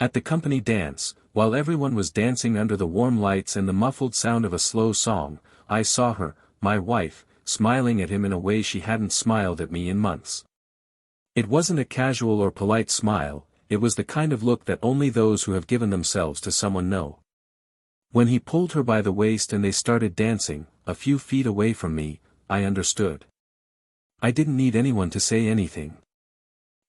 At the company dance, while everyone was dancing under the warm lights and the muffled sound of a slow song, I saw her, my wife, smiling at him in a way she hadn't smiled at me in months. It wasn't a casual or polite smile, it was the kind of look that only those who have given themselves to someone know. When he pulled her by the waist and they started dancing, a few feet away from me, I understood. I didn't need anyone to say anything.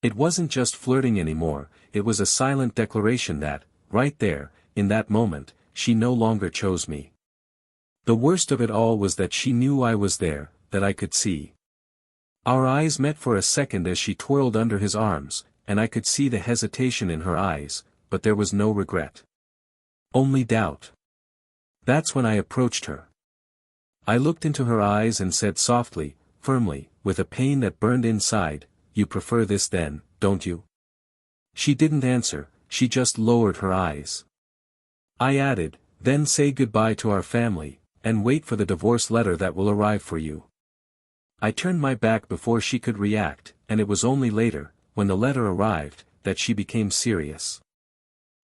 It wasn't just flirting anymore, it was a silent declaration that, right there, in that moment, she no longer chose me. The worst of it all was that she knew I was there, that I could see. Our eyes met for a second as she twirled under his arms, and I could see the hesitation in her eyes, but there was no regret. Only doubt. That's when I approached her. I looked into her eyes and said softly, firmly, with a pain that burned inside, "You prefer this then, don't you?" She didn't answer, she just lowered her eyes. I added, "Then say goodbye to our family, and wait for the divorce letter that will arrive for you." I turned my back before she could react, and it was only later, when the letter arrived, that she became serious.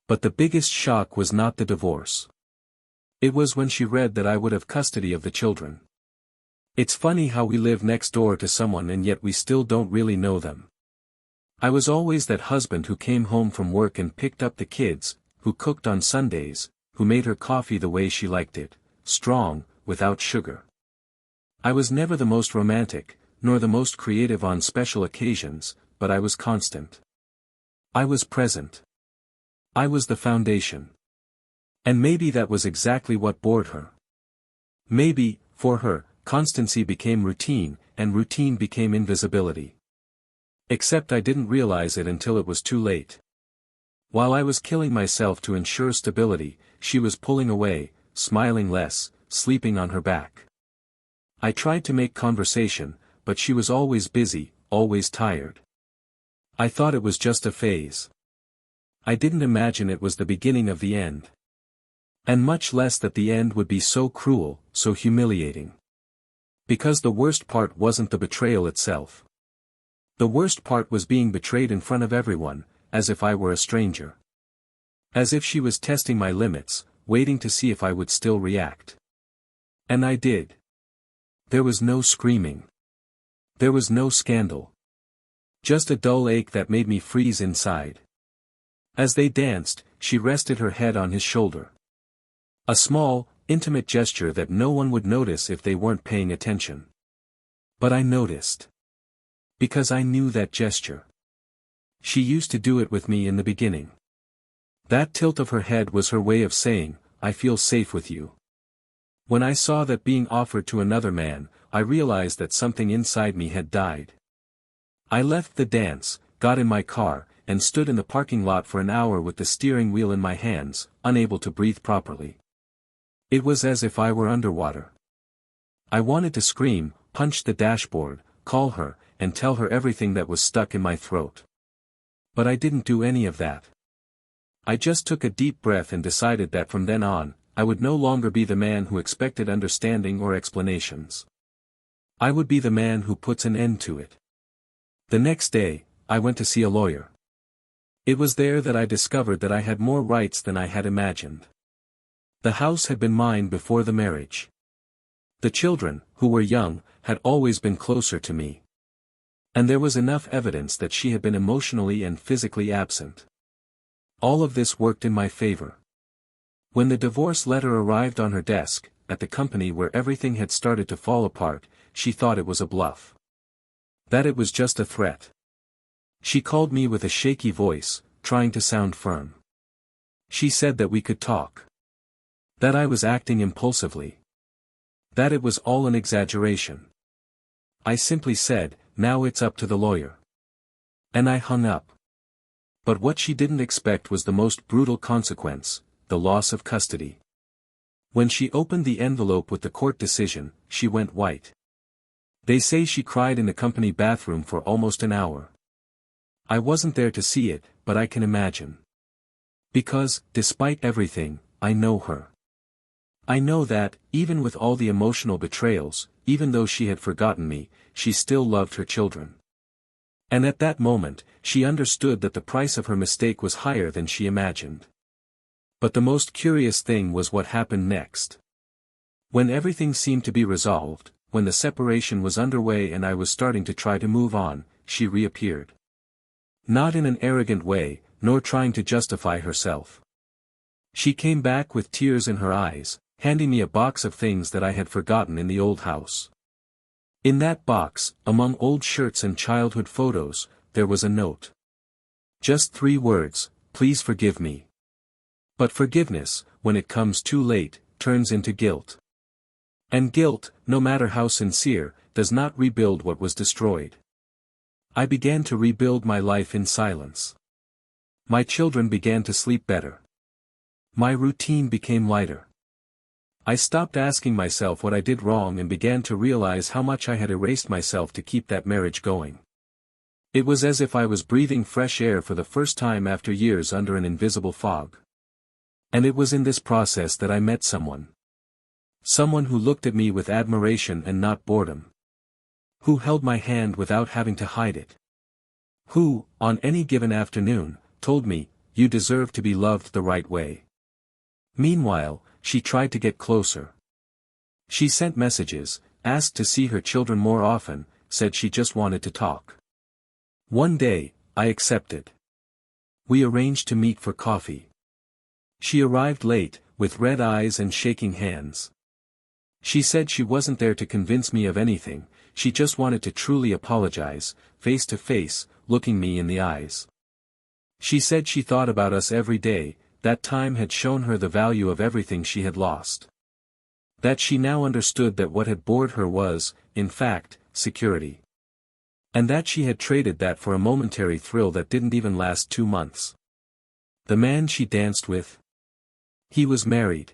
But the biggest shock was not the divorce. It was when she read that I would have custody of the children. It's funny how we live next door to someone and yet we still don't really know them. I was always that husband who came home from work and picked up the kids, who cooked on Sundays, who made her coffee the way she liked it, strong, without sugar. I was never the most romantic, nor the most creative on special occasions, but I was constant. I was present. I was the foundation. And maybe that was exactly what bored her. Maybe, for her, constancy became routine, and routine became invisibility. Except I didn't realize it until it was too late. While I was killing myself to ensure stability, she was pulling away, smiling less, sleeping on her back. I tried to make conversation, but she was always busy, always tired. I thought it was just a phase. I didn't imagine it was the beginning of the end. And much less that the end would be so cruel, so humiliating. Because the worst part wasn't the betrayal itself. The worst part was being betrayed in front of everyone, as if I were a stranger. As if she was testing my limits, waiting to see if I would still react. And I did. There was no screaming. There was no scandal. Just a dull ache that made me freeze inside. As they danced, she rested her head on his shoulder. A small, intimate gesture that no one would notice if they weren't paying attention. But I noticed. Because I knew that gesture. She used to do it with me in the beginning. That tilt of her head was her way of saying, "I feel safe with you." When I saw that being offered to another man, I realized that something inside me had died. I left the dance, got in my car, and stood in the parking lot for an hour with the steering wheel in my hands, unable to breathe properly. It was as if I were underwater. I wanted to scream, punch the dashboard, call her, and tell her everything that was stuck in my throat. But I didn't do any of that. I just took a deep breath and decided that from then on, I would no longer be the man who expected understanding or explanations. I would be the man who puts an end to it. The next day, I went to see a lawyer. It was there that I discovered that I had more rights than I had imagined. The house had been mine before the marriage. The children, who were young, had always been closer to me. And there was enough evidence that she had been emotionally and physically absent. All of this worked in my favor. When the divorce letter arrived on her desk, at the company where everything had started to fall apart, she thought it was a bluff. That it was just a threat. She called me with a shaky voice, trying to sound firm. She said that we could talk. That I was acting impulsively. That it was all an exaggeration. I simply said, "Now it's up to the lawyer." And I hung up. But what she didn't expect was the most brutal consequence, the loss of custody. When she opened the envelope with the court decision, she went white. They say she cried in the company bathroom for almost an hour. I wasn't there to see it, but I can imagine. Because, despite everything, I know her. I know that, even with all the emotional betrayals, even though she had forgotten me, she still loved her children. And at that moment, she understood that the price of her mistake was higher than she imagined. But the most curious thing was what happened next. When everything seemed to be resolved, when the separation was underway and I was starting to try to move on, she reappeared. Not in an arrogant way, nor trying to justify herself. She came back with tears in her eyes, handing me a box of things that I had forgotten in the old house. In that box, among old shirts and childhood photos, there was a note. Just 3 words, "Please forgive me." But forgiveness, when it comes too late, turns into guilt. And guilt, no matter how sincere, does not rebuild what was destroyed. I began to rebuild my life in silence. My children began to sleep better. My routine became lighter. I stopped asking myself what I did wrong and began to realize how much I had erased myself to keep that marriage going. It was as if I was breathing fresh air for the first time after years under an invisible fog. And it was in this process that I met someone. Someone who looked at me with admiration and not boredom. Who held my hand without having to hide it. Who, on any given afternoon, told me, "You deserve to be loved the right way." Meanwhile, she tried to get closer. She sent messages, asked to see her children more often, said she just wanted to talk. One day, I accepted. We arranged to meet for coffee. She arrived late, with red eyes and shaking hands. She said she wasn't there to convince me of anything, she just wanted to truly apologize, face to face, looking me in the eyes. She said she thought about us every day, that time had shown her the value of everything she had lost. That she now understood that what had bored her was, in fact, security. And that she had traded that for a momentary thrill that didn't even last 2 months. The man she danced with? He was married.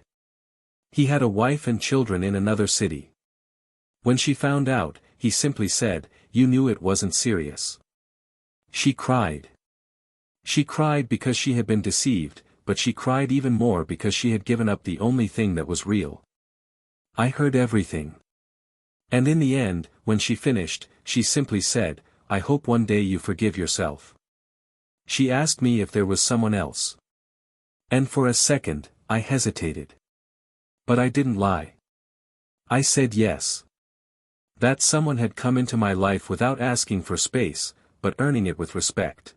He had a wife and children in another city. When she found out, he simply said, "You knew it wasn't serious." She cried. She cried because she had been deceived, but she cried even more because she had given up the only thing that was real. I heard everything. And in the end, when she finished, she simply said, "I hope one day you forgive yourself." She asked me if there was someone else. And for a second, I hesitated. But I didn't lie. I said yes. That someone had come into my life without asking for space, but earning it with respect.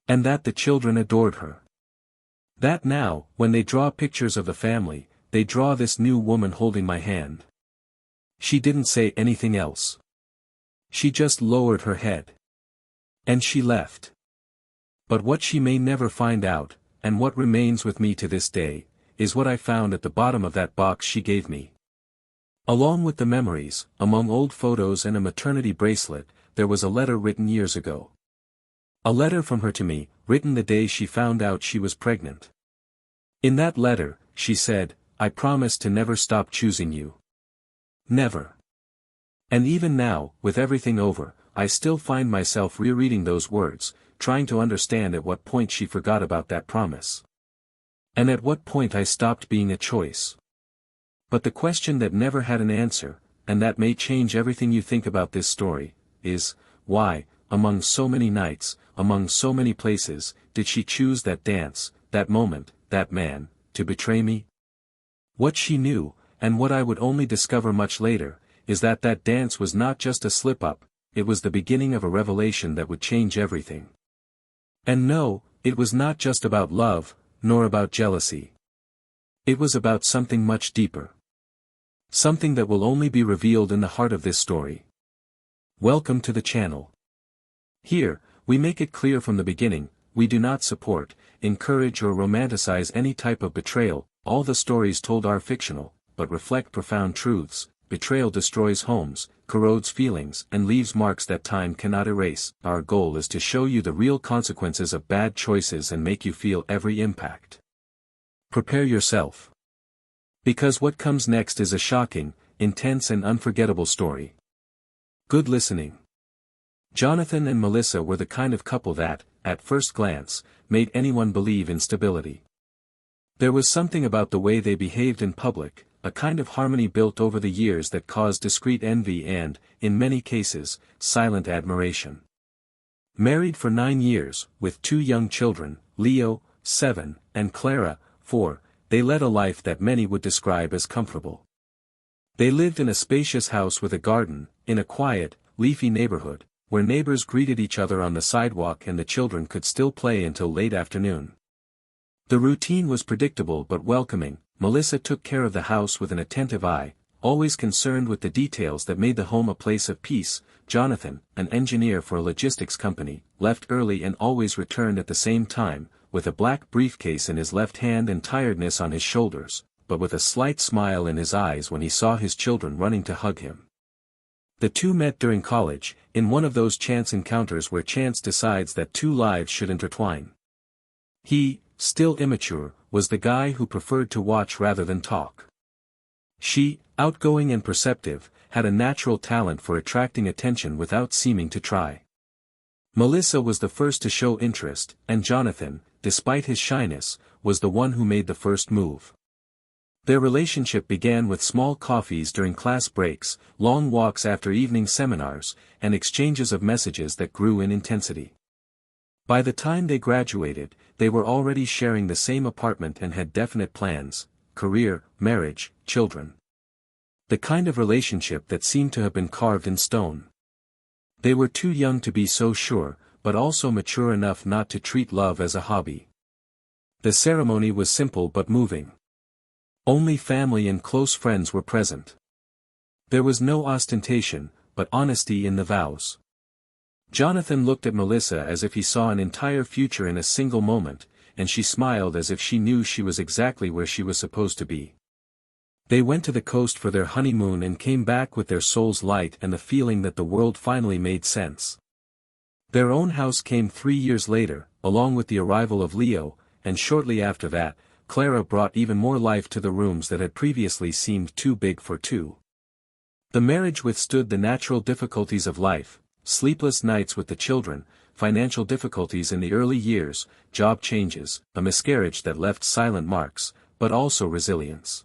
And that the children adored her. That now, when they draw pictures of the family, they draw this new woman holding my hand. She didn't say anything else. She just lowered her head. And she left. But what she may never find out, and what remains with me to this day, is what I found at the bottom of that box she gave me. Along with the memories, among old photos and a maternity bracelet, there was a letter written years ago. A letter from her to me, written the day she found out she was pregnant. In that letter, she said, "I promise to never stop choosing you. Never." And even now, with everything over, I still find myself rereading those words, trying to understand at what point she forgot about that promise. And at what point I stopped being a choice. But the question that never had an answer, and that may change everything you think about this story, is, why, among so many nights, among so many places, did she choose that dance, that moment, that man, to betray me? What she knew, and what I would only discover much later, is that that dance was not just a slip-up, it was the beginning of a revelation that would change everything. And no, it was not just about love, nor about jealousy. It was about something much deeper. Something that will only be revealed in the heart of this story. Welcome to the channel. Here, we make it clear from the beginning, we do not support, encourage or romanticize any type of betrayal. All the stories told are fictional, but reflect profound truths. Betrayal destroys homes, corrodes feelings, and leaves marks that time cannot erase. Our goal is to show you the real consequences of bad choices and make you feel every impact. Prepare yourself. Because what comes next is a shocking, intense and unforgettable story. Good listening. Jonathan and Melissa were the kind of couple that, at first glance, made anyone believe in stability. There was something about the way they behaved in public, a kind of harmony built over the years that caused discreet envy and, in many cases, silent admiration. Married for 9 years, with 2 young children, Leo, 7, and Clara, 4, they led a life that many would describe as comfortable. They lived in a spacious house with a garden, in a quiet, leafy neighborhood, where neighbors greeted each other on the sidewalk and the children could still play until late afternoon. The routine was predictable but welcoming. Melissa took care of the house with an attentive eye, always concerned with the details that made the home a place of peace. Jonathan, an engineer for a logistics company, left early and always returned at the same time, with a black briefcase in his left hand and tiredness on his shoulders, but with a slight smile in his eyes when he saw his children running to hug him. The two met during college, in one of those chance encounters where chance decides that 2 lives should intertwine. He, still immature, was the guy who preferred to watch rather than talk. She, outgoing and perceptive, had a natural talent for attracting attention without seeming to try. Melissa was the first to show interest, and Jonathan, despite his shyness, was the one who made the first move. Their relationship began with small coffees during class breaks, long walks after evening seminars, and exchanges of messages that grew in intensity. By the time they graduated, they were already sharing the same apartment and had definite plans: career, marriage, children. The kind of relationship that seemed to have been carved in stone. They were too young to be so sure, but also mature enough not to treat love as a hobby. The ceremony was simple but moving. Only family and close friends were present. There was no ostentation, but honesty in the vows. Jonathan looked at Melissa as if he saw an entire future in a single moment, and she smiled as if she knew she was exactly where she was supposed to be. They went to the coast for their honeymoon and came back with their souls light and the feeling that the world finally made sense. Their own house came 3 years later, along with the arrival of Leo, and shortly after that, Clara brought even more life to the rooms that had previously seemed too big for 2. The marriage withstood the natural difficulties of life: sleepless nights with the children, financial difficulties in the early years, job changes, a miscarriage that left silent marks, but also resilience.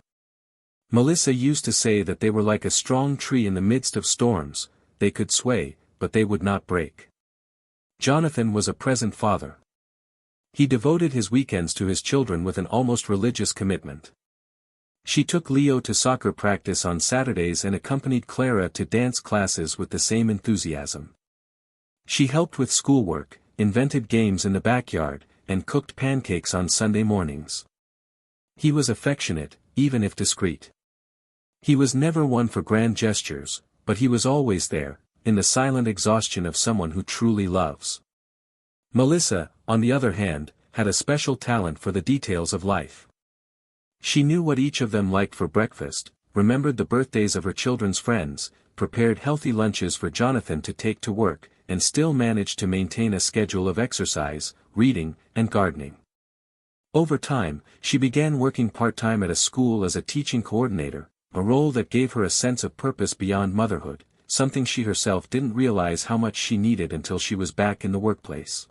Melissa used to say that they were like a strong tree in the midst of storms: they could sway, but they would not break. Jonathan was a present father. He devoted his weekends to his children with an almost religious commitment. She took Leo to soccer practice on Saturdays and accompanied Clara to dance classes with the same enthusiasm. She helped with schoolwork, invented games in the backyard, and cooked pancakes on Sunday mornings. He was affectionate, even if discreet. He was never one for grand gestures, but he was always there, in the silent exhaustion of someone who truly loves. Melissa, on the other hand, had a special talent for the details of life. She knew what each of them liked for breakfast, remembered the birthdays of her children's friends, prepared healthy lunches for Jonathan to take to work, and still managed to maintain a schedule of exercise, reading, and gardening. Over time, she began working part-time at a school as a teaching coordinator, a role that gave her a sense of purpose beyond motherhood, something she herself didn't realize how much she needed until she was back in the workplace.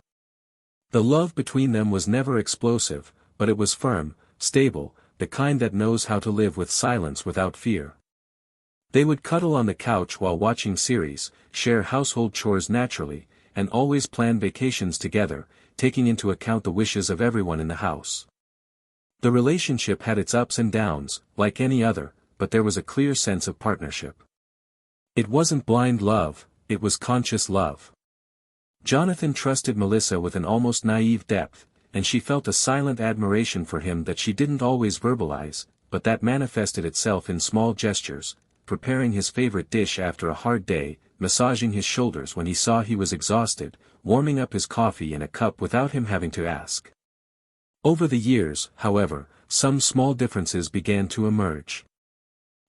The love between them was never explosive, but it was firm, stable, the kind that knows how to live with silence without fear. They would cuddle on the couch while watching series, share household chores naturally, and always plan vacations together, taking into account the wishes of everyone in the house. The relationship had its ups and downs, like any other, but there was a clear sense of partnership. It wasn't blind love, it was conscious love. Jonathan trusted Melissa with an almost naive depth, and she felt a silent admiration for him that she didn't always verbalize, but that manifested itself in small gestures: preparing his favorite dish after a hard day, massaging his shoulders when he saw he was exhausted, warming up his coffee in a cup without him having to ask. Over the years, however, some small differences began to emerge.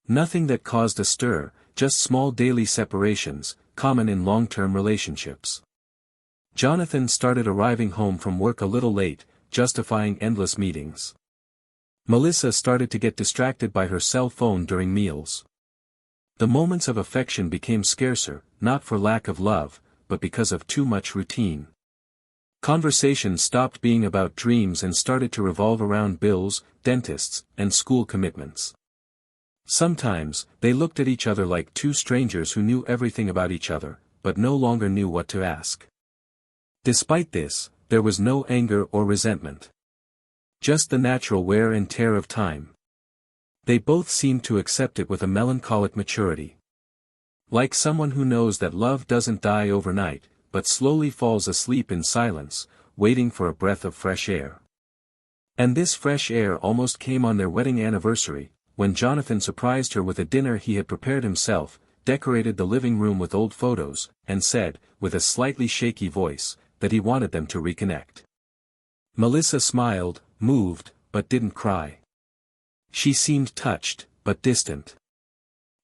Nothing that caused a stir, just small daily separations, common in long-term relationships. Jonathan started arriving home from work a little late, justifying endless meetings. Melissa started to get distracted by her cell phone during meals. The moments of affection became scarcer, not for lack of love, but because of too much routine. Conversation stopped being about dreams and started to revolve around bills, dentists, and school commitments. Sometimes, they looked at each other like two strangers who knew everything about each other, but no longer knew what to ask. Despite this, there was no anger or resentment. Just the natural wear and tear of time. They both seemed to accept it with a melancholic maturity. Like someone who knows that love doesn't die overnight, but slowly falls asleep in silence, waiting for a breath of fresh air. And this fresh air almost came on their wedding anniversary, when Jonathan surprised her with a dinner he had prepared himself, decorated the living room with old photos, and said, with a slightly shaky voice, that he wanted them to reconnect. Melissa smiled, moved, but didn't cry. She seemed touched, but distant.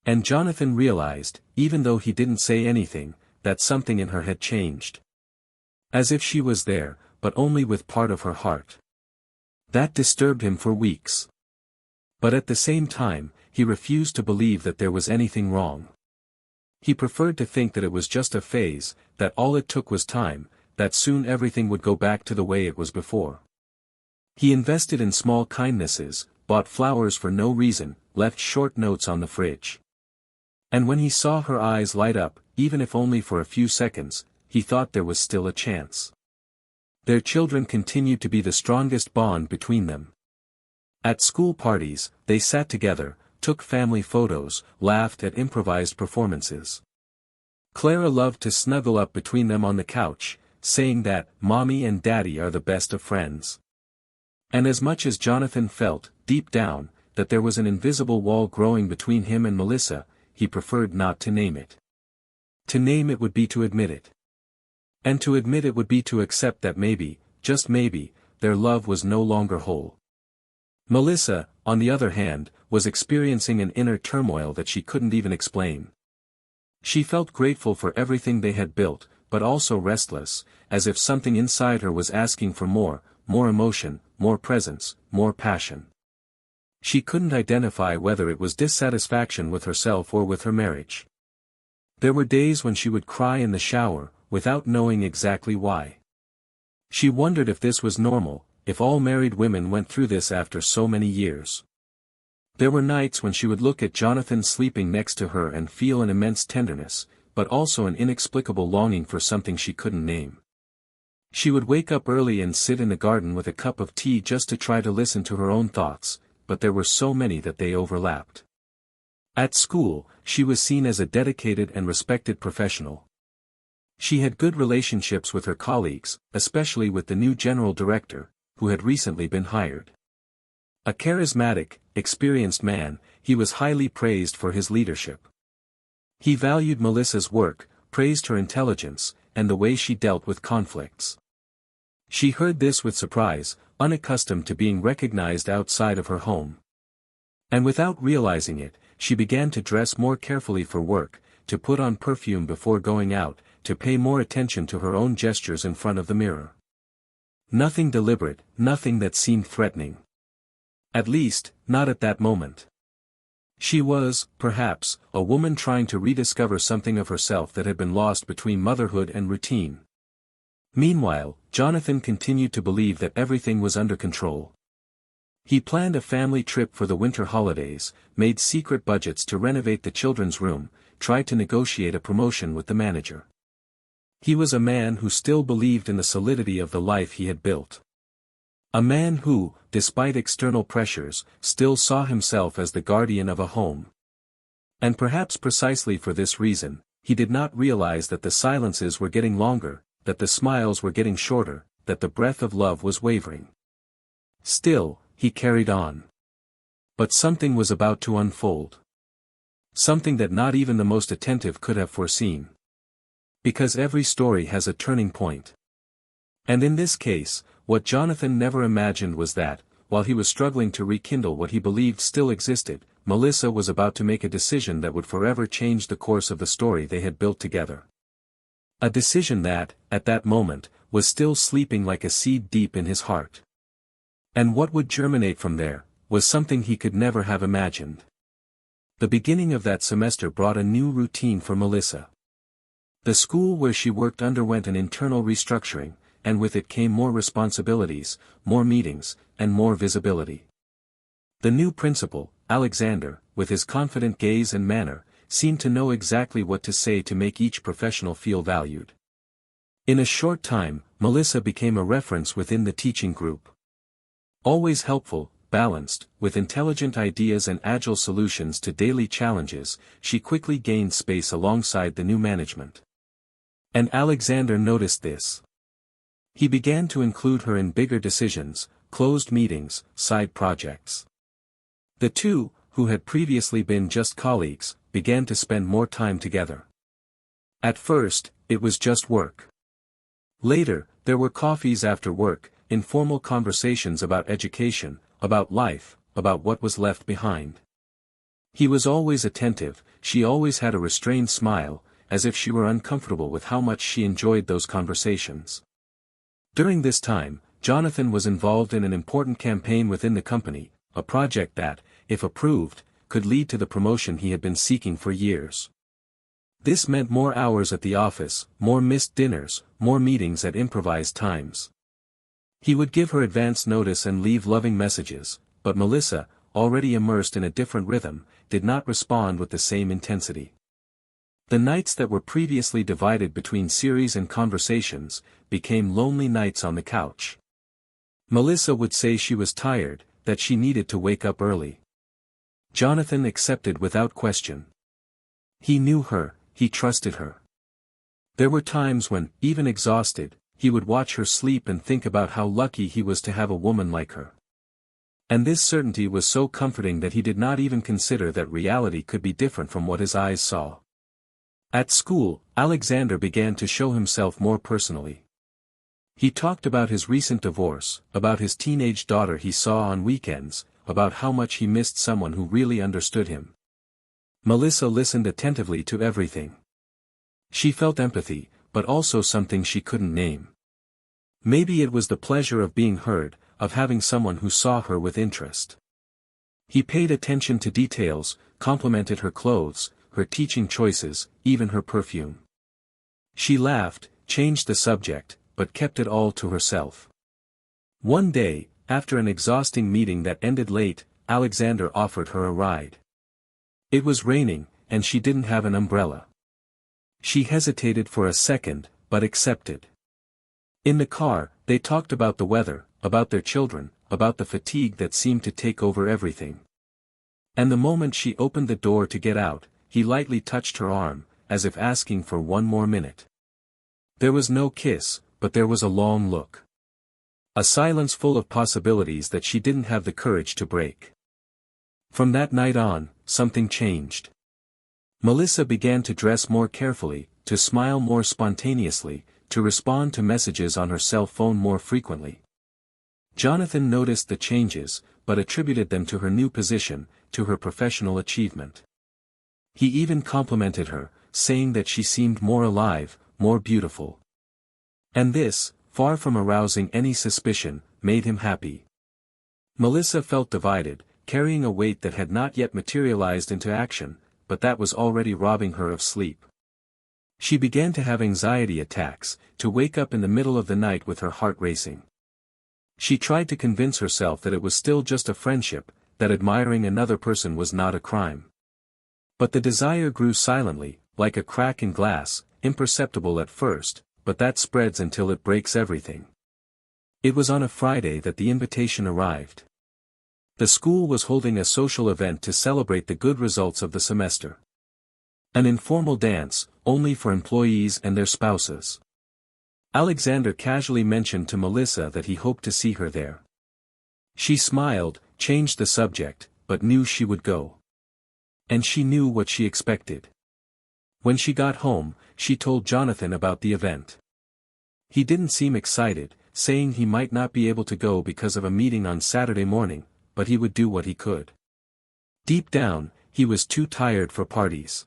And Jonathan realized, even though he didn't say anything, that something in her had changed. As if she was there, but only with part of her heart. That disturbed him for weeks. But at the same time, he refused to believe that there was anything wrong. He preferred to think that it was just a phase, that all it took was time, that soon everything would go back to the way it was before. He invested in small kindnesses, bought flowers for no reason, left short notes on the fridge. And when he saw her eyes light up, even if only for a few seconds, he thought there was still a chance. Their children continued to be the strongest bond between them. At school parties, they sat together, took family photos, laughed at improvised performances. Clara loved to snuggle up between them on the couch, saying that, "Mommy and Daddy are the best of friends." And as much as Jonathan felt, deep down, that there was an invisible wall growing between him and Melissa, he preferred not to name it. To name it would be to admit it. And to admit it would be to accept that maybe, just maybe, their love was no longer whole. Melissa, on the other hand, was experiencing an inner turmoil that she couldn't even explain. She felt grateful for everything they had built, but also restless, as if something inside her was asking for more emotion, more presence, more passion. She couldn't identify whether it was dissatisfaction with herself or with her marriage. There were days when she would cry in the shower, without knowing exactly why. She wondered if this was normal, if all married women went through this after so many years. There were nights when she would look at Jonathan sleeping next to her and feel an immense tenderness, but also an inexplicable longing for something she couldn't name. She would wake up early and sit in the garden with a cup of tea just to try to listen to her own thoughts, but there were so many that they overlapped. At school, she was seen as a dedicated and respected professional. She had good relationships with her colleagues, especially with the new general director, who had recently been hired. A charismatic, experienced man, he was highly praised for his leadership. He valued Melissa's work, praised her intelligence, and the way she dealt with conflicts. She heard this with surprise, unaccustomed to being recognized outside of her home. And without realizing it, she began to dress more carefully for work, to put on perfume before going out, to pay more attention to her own gestures in front of the mirror. Nothing deliberate, nothing that seemed threatening. At least, not at that moment. She was, perhaps, a woman trying to rediscover something of herself that had been lost between motherhood and routine. Meanwhile, Jonathan continued to believe that everything was under control. He planned a family trip for the winter holidays, made secret budgets to renovate the children's room, tried to negotiate a promotion with the manager. He was a man who still believed in the solidity of the life he had built. A man who, despite external pressures, still saw himself as the guardian of a home. And perhaps precisely for this reason, he did not realize that the silences were getting longer, that the smiles were getting shorter, that the breath of love was wavering. Still, he carried on. But something was about to unfold. Something that not even the most attentive could have foreseen. Because every story has a turning point. And in this case, what Jonathan never imagined was that, while he was struggling to rekindle what he believed still existed, Melissa was about to make a decision that would forever change the course of the story they had built together. A decision that, at that moment, was still sleeping like a seed deep in his heart. And what would germinate from there, was something he could never have imagined. The beginning of that semester brought a new routine for Melissa. The school where she worked underwent an internal restructuring, and with it came more responsibilities, more meetings, and more visibility. The new principal, Alexander, with his confident gaze and manner, seemed to know exactly what to say to make each professional feel valued. In a short time, Melissa became a reference within the teaching group. Always helpful, balanced, with intelligent ideas and agile solutions to daily challenges, she quickly gained space alongside the new management. And Alexander noticed this. He began to include her in bigger decisions, closed meetings, side projects. The two, who had previously been just colleagues, began to spend more time together. At first, it was just work. Later, there were coffees after work, informal conversations about education, about life, about what was left behind. He was always attentive, she always had a restrained smile, as if she were uncomfortable with how much she enjoyed those conversations. During this time, Jonathan was involved in an important campaign within the company, a project that, if approved, could lead to the promotion he had been seeking for years. This meant more hours at the office, more missed dinners, more meetings at improvised times. He would give her advance notice and leave loving messages, but Melissa, already immersed in a different rhythm, did not respond with the same intensity. The nights that were previously divided between series and conversations, became lonely nights on the couch. Melissa would say she was tired, that she needed to wake up early. Jonathan accepted without question. He knew her, he trusted her. There were times when, even exhausted, he would watch her sleep and think about how lucky he was to have a woman like her. And this certainty was so comforting that he did not even consider that reality could be different from what his eyes saw. At school, Alexander began to show himself more personally. He talked about his recent divorce, about his teenage daughter he saw on weekends, about how much he missed someone who really understood him. Melissa listened attentively to everything. She felt empathy, but also something she couldn't name. Maybe it was the pleasure of being heard, of having someone who saw her with interest. He paid attention to details, complimented her clothes, her teaching choices, even her perfume. She laughed, changed the subject, but kept it all to herself. One day, after an exhausting meeting that ended late, Alexander offered her a ride. It was raining, and she didn't have an umbrella. She hesitated for a second, but accepted. In the car, they talked about the weather, about their children, about the fatigue that seemed to take over everything. And the moment she opened the door to get out, he lightly touched her arm, as if asking for one more minute. There was no kiss, but there was a long look. A silence full of possibilities that she didn't have the courage to break. From that night on, something changed. Melissa began to dress more carefully, to smile more spontaneously, to respond to messages on her cell phone more frequently. Jonathan noticed the changes, but attributed them to her new position, to her professional achievement. He even complimented her, saying that she seemed more alive, more beautiful. And this, far from arousing any suspicion, made him happy. Melissa felt divided, carrying a weight that had not yet materialized into action, but that was already robbing her of sleep. She began to have anxiety attacks, to wake up in the middle of the night with her heart racing. She tried to convince herself that it was still just a friendship, that admiring another person was not a crime. But the desire grew silently, like a crack in glass, imperceptible at first, but that spreads until it breaks everything. It was on a Friday that the invitation arrived. The school was holding a social event to celebrate the good results of the semester. An informal dance, only for employees and their spouses. Alexander casually mentioned to Melissa that he hoped to see her there. She smiled, changed the subject, but knew she would go. And she knew what she expected. When she got home, she told Jonathan about the event. He didn't seem excited, saying he might not be able to go because of a meeting on Saturday morning, but he would do what he could. Deep down, he was too tired for parties.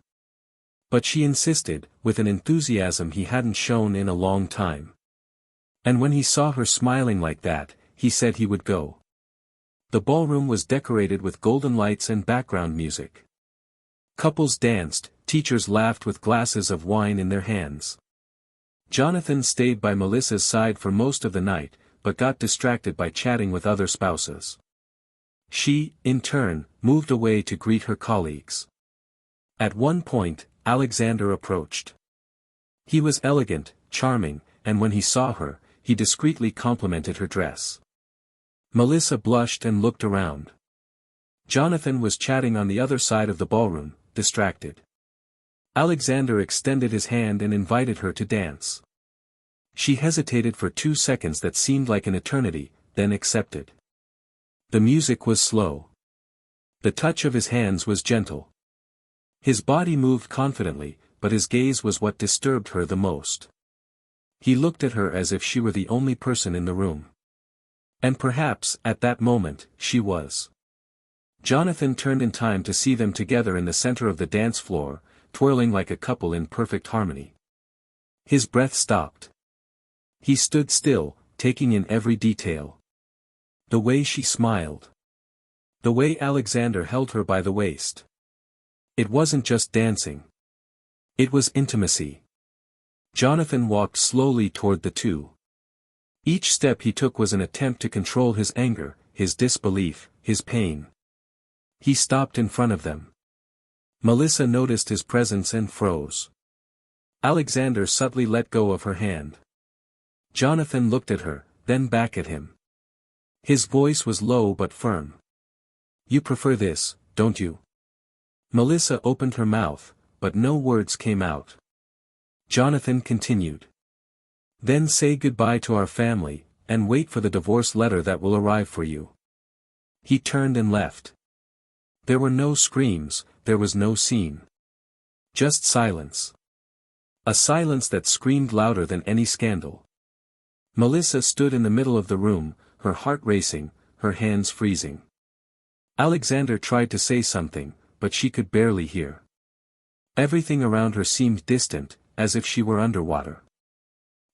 But she insisted, with an enthusiasm he hadn't shown in a long time. And when he saw her smiling like that, he said he would go. The ballroom was decorated with golden lights and background music. Couples danced, teachers laughed with glasses of wine in their hands. Jonathan stayed by Melissa's side for most of the night, but got distracted by chatting with other spouses. She, in turn, moved away to greet her colleagues. At one point, Alexander approached. He was elegant, charming, and when he saw her, he discreetly complimented her dress. Melissa blushed and looked around. Jonathan was chatting on the other side of the ballroom, distracted. Alexander extended his hand and invited her to dance. She hesitated for 2 seconds that seemed like an eternity, then accepted. The music was slow. The touch of his hands was gentle. His body moved confidently, but his gaze was what disturbed her the most. He looked at her as if she were the only person in the room. And perhaps, at that moment, she was. Jonathan turned in time to see them together in the center of the dance floor, twirling like a couple in perfect harmony. His breath stopped. He stood still, taking in every detail. The way she smiled. The way Alexander held her by the waist. It wasn't just dancing. It was intimacy. Jonathan walked slowly toward the two. Each step he took was an attempt to control his anger, his disbelief, his pain. He stopped in front of them. Melissa noticed his presence and froze. Alexander subtly let go of her hand. Jonathan looked at her, then back at him. His voice was low but firm. "You prefer this, don't you?" Melissa opened her mouth, but no words came out. Jonathan continued. "Then say goodbye to our family, and wait for the divorce letter that will arrive for you." He turned and left. There were no screams, there was no scene. Just silence. A silence that screamed louder than any scandal. Melissa stood in the middle of the room, her heart racing, her hands freezing. Alexander tried to say something, but she could barely hear. Everything around her seemed distant, as if she were underwater.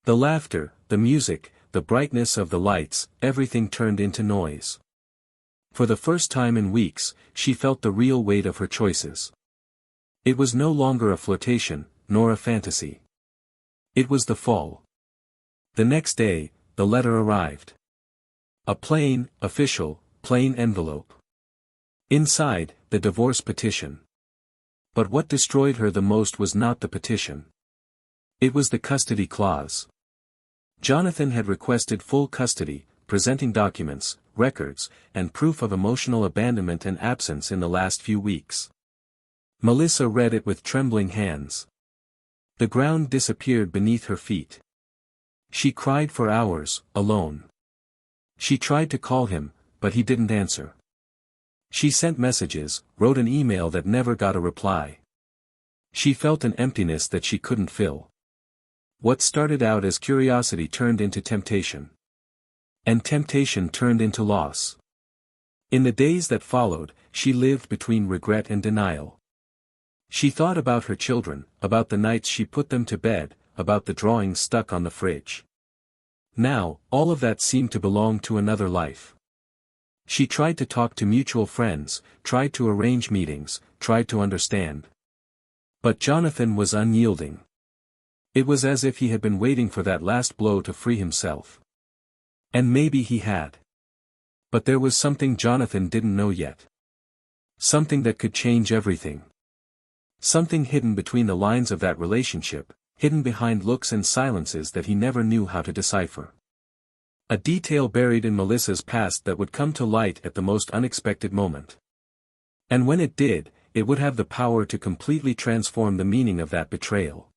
The laughter, the music, the brightness of the lights, everything turned into noise. For the first time in weeks, she felt the real weight of her choices. It was no longer a flirtation, nor a fantasy. It was the fall. The next day, the letter arrived. A plain, official, plain envelope. Inside, the divorce petition. But what destroyed her the most was not the petition. It was the custody clause. Jonathan had requested full custody, presenting documents, records, and proof of emotional abandonment and absence in the last few weeks. Melissa read it with trembling hands. The ground disappeared beneath her feet. She cried for hours, alone. She tried to call him, but he didn't answer. She sent messages, wrote an email that never got a reply. She felt an emptiness that she couldn't fill. What started out as curiosity turned into temptation. And temptation turned into loss. In the days that followed, she lived between regret and denial. She thought about her children, about the nights she put them to bed, about the drawings stuck on the fridge. Now, all of that seemed to belong to another life. She tried to talk to mutual friends, tried to arrange meetings, tried to understand. But Jonathan was unyielding. It was as if he had been waiting for that last blow to free himself. And maybe he had. But there was something Jonathan didn't know yet. Something that could change everything. Something hidden between the lines of that relationship, hidden behind looks and silences that he never knew how to decipher. A detail buried in Melissa's past that would come to light at the most unexpected moment. And when it did, it would have the power to completely transform the meaning of that betrayal.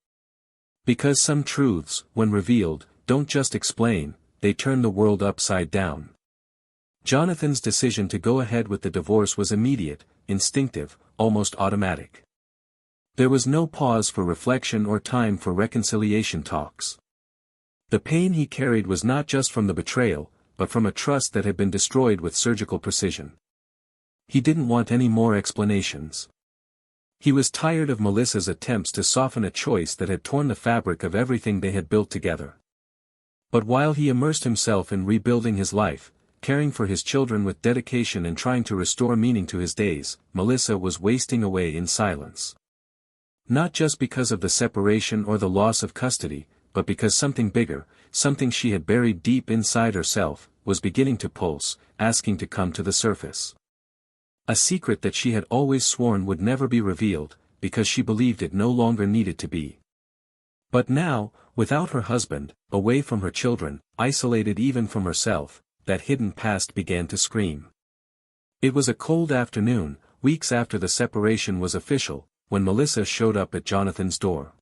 Because some truths, when revealed, don't just explain, they turn the world upside down. Jonathan's decision to go ahead with the divorce was immediate, instinctive, almost automatic. There was no pause for reflection or time for reconciliation talks. The pain he carried was not just from the betrayal, but from a trust that had been destroyed with surgical precision. He didn't want any more explanations. He was tired of Melissa's attempts to soften a choice that had torn the fabric of everything they had built together. But while he immersed himself in rebuilding his life, caring for his children with dedication and trying to restore meaning to his days, Melissa was wasting away in silence. Not just because of the separation or the loss of custody, but because something bigger, something she had buried deep inside herself, was beginning to pulse, asking to come to the surface. A secret that she had always sworn would never be revealed, because she believed it no longer needed to be. But now, without her husband, away from her children, isolated even from herself, that hidden past began to scream. It was a cold afternoon, weeks after the separation was official, when Melissa showed up at Jonathan's door.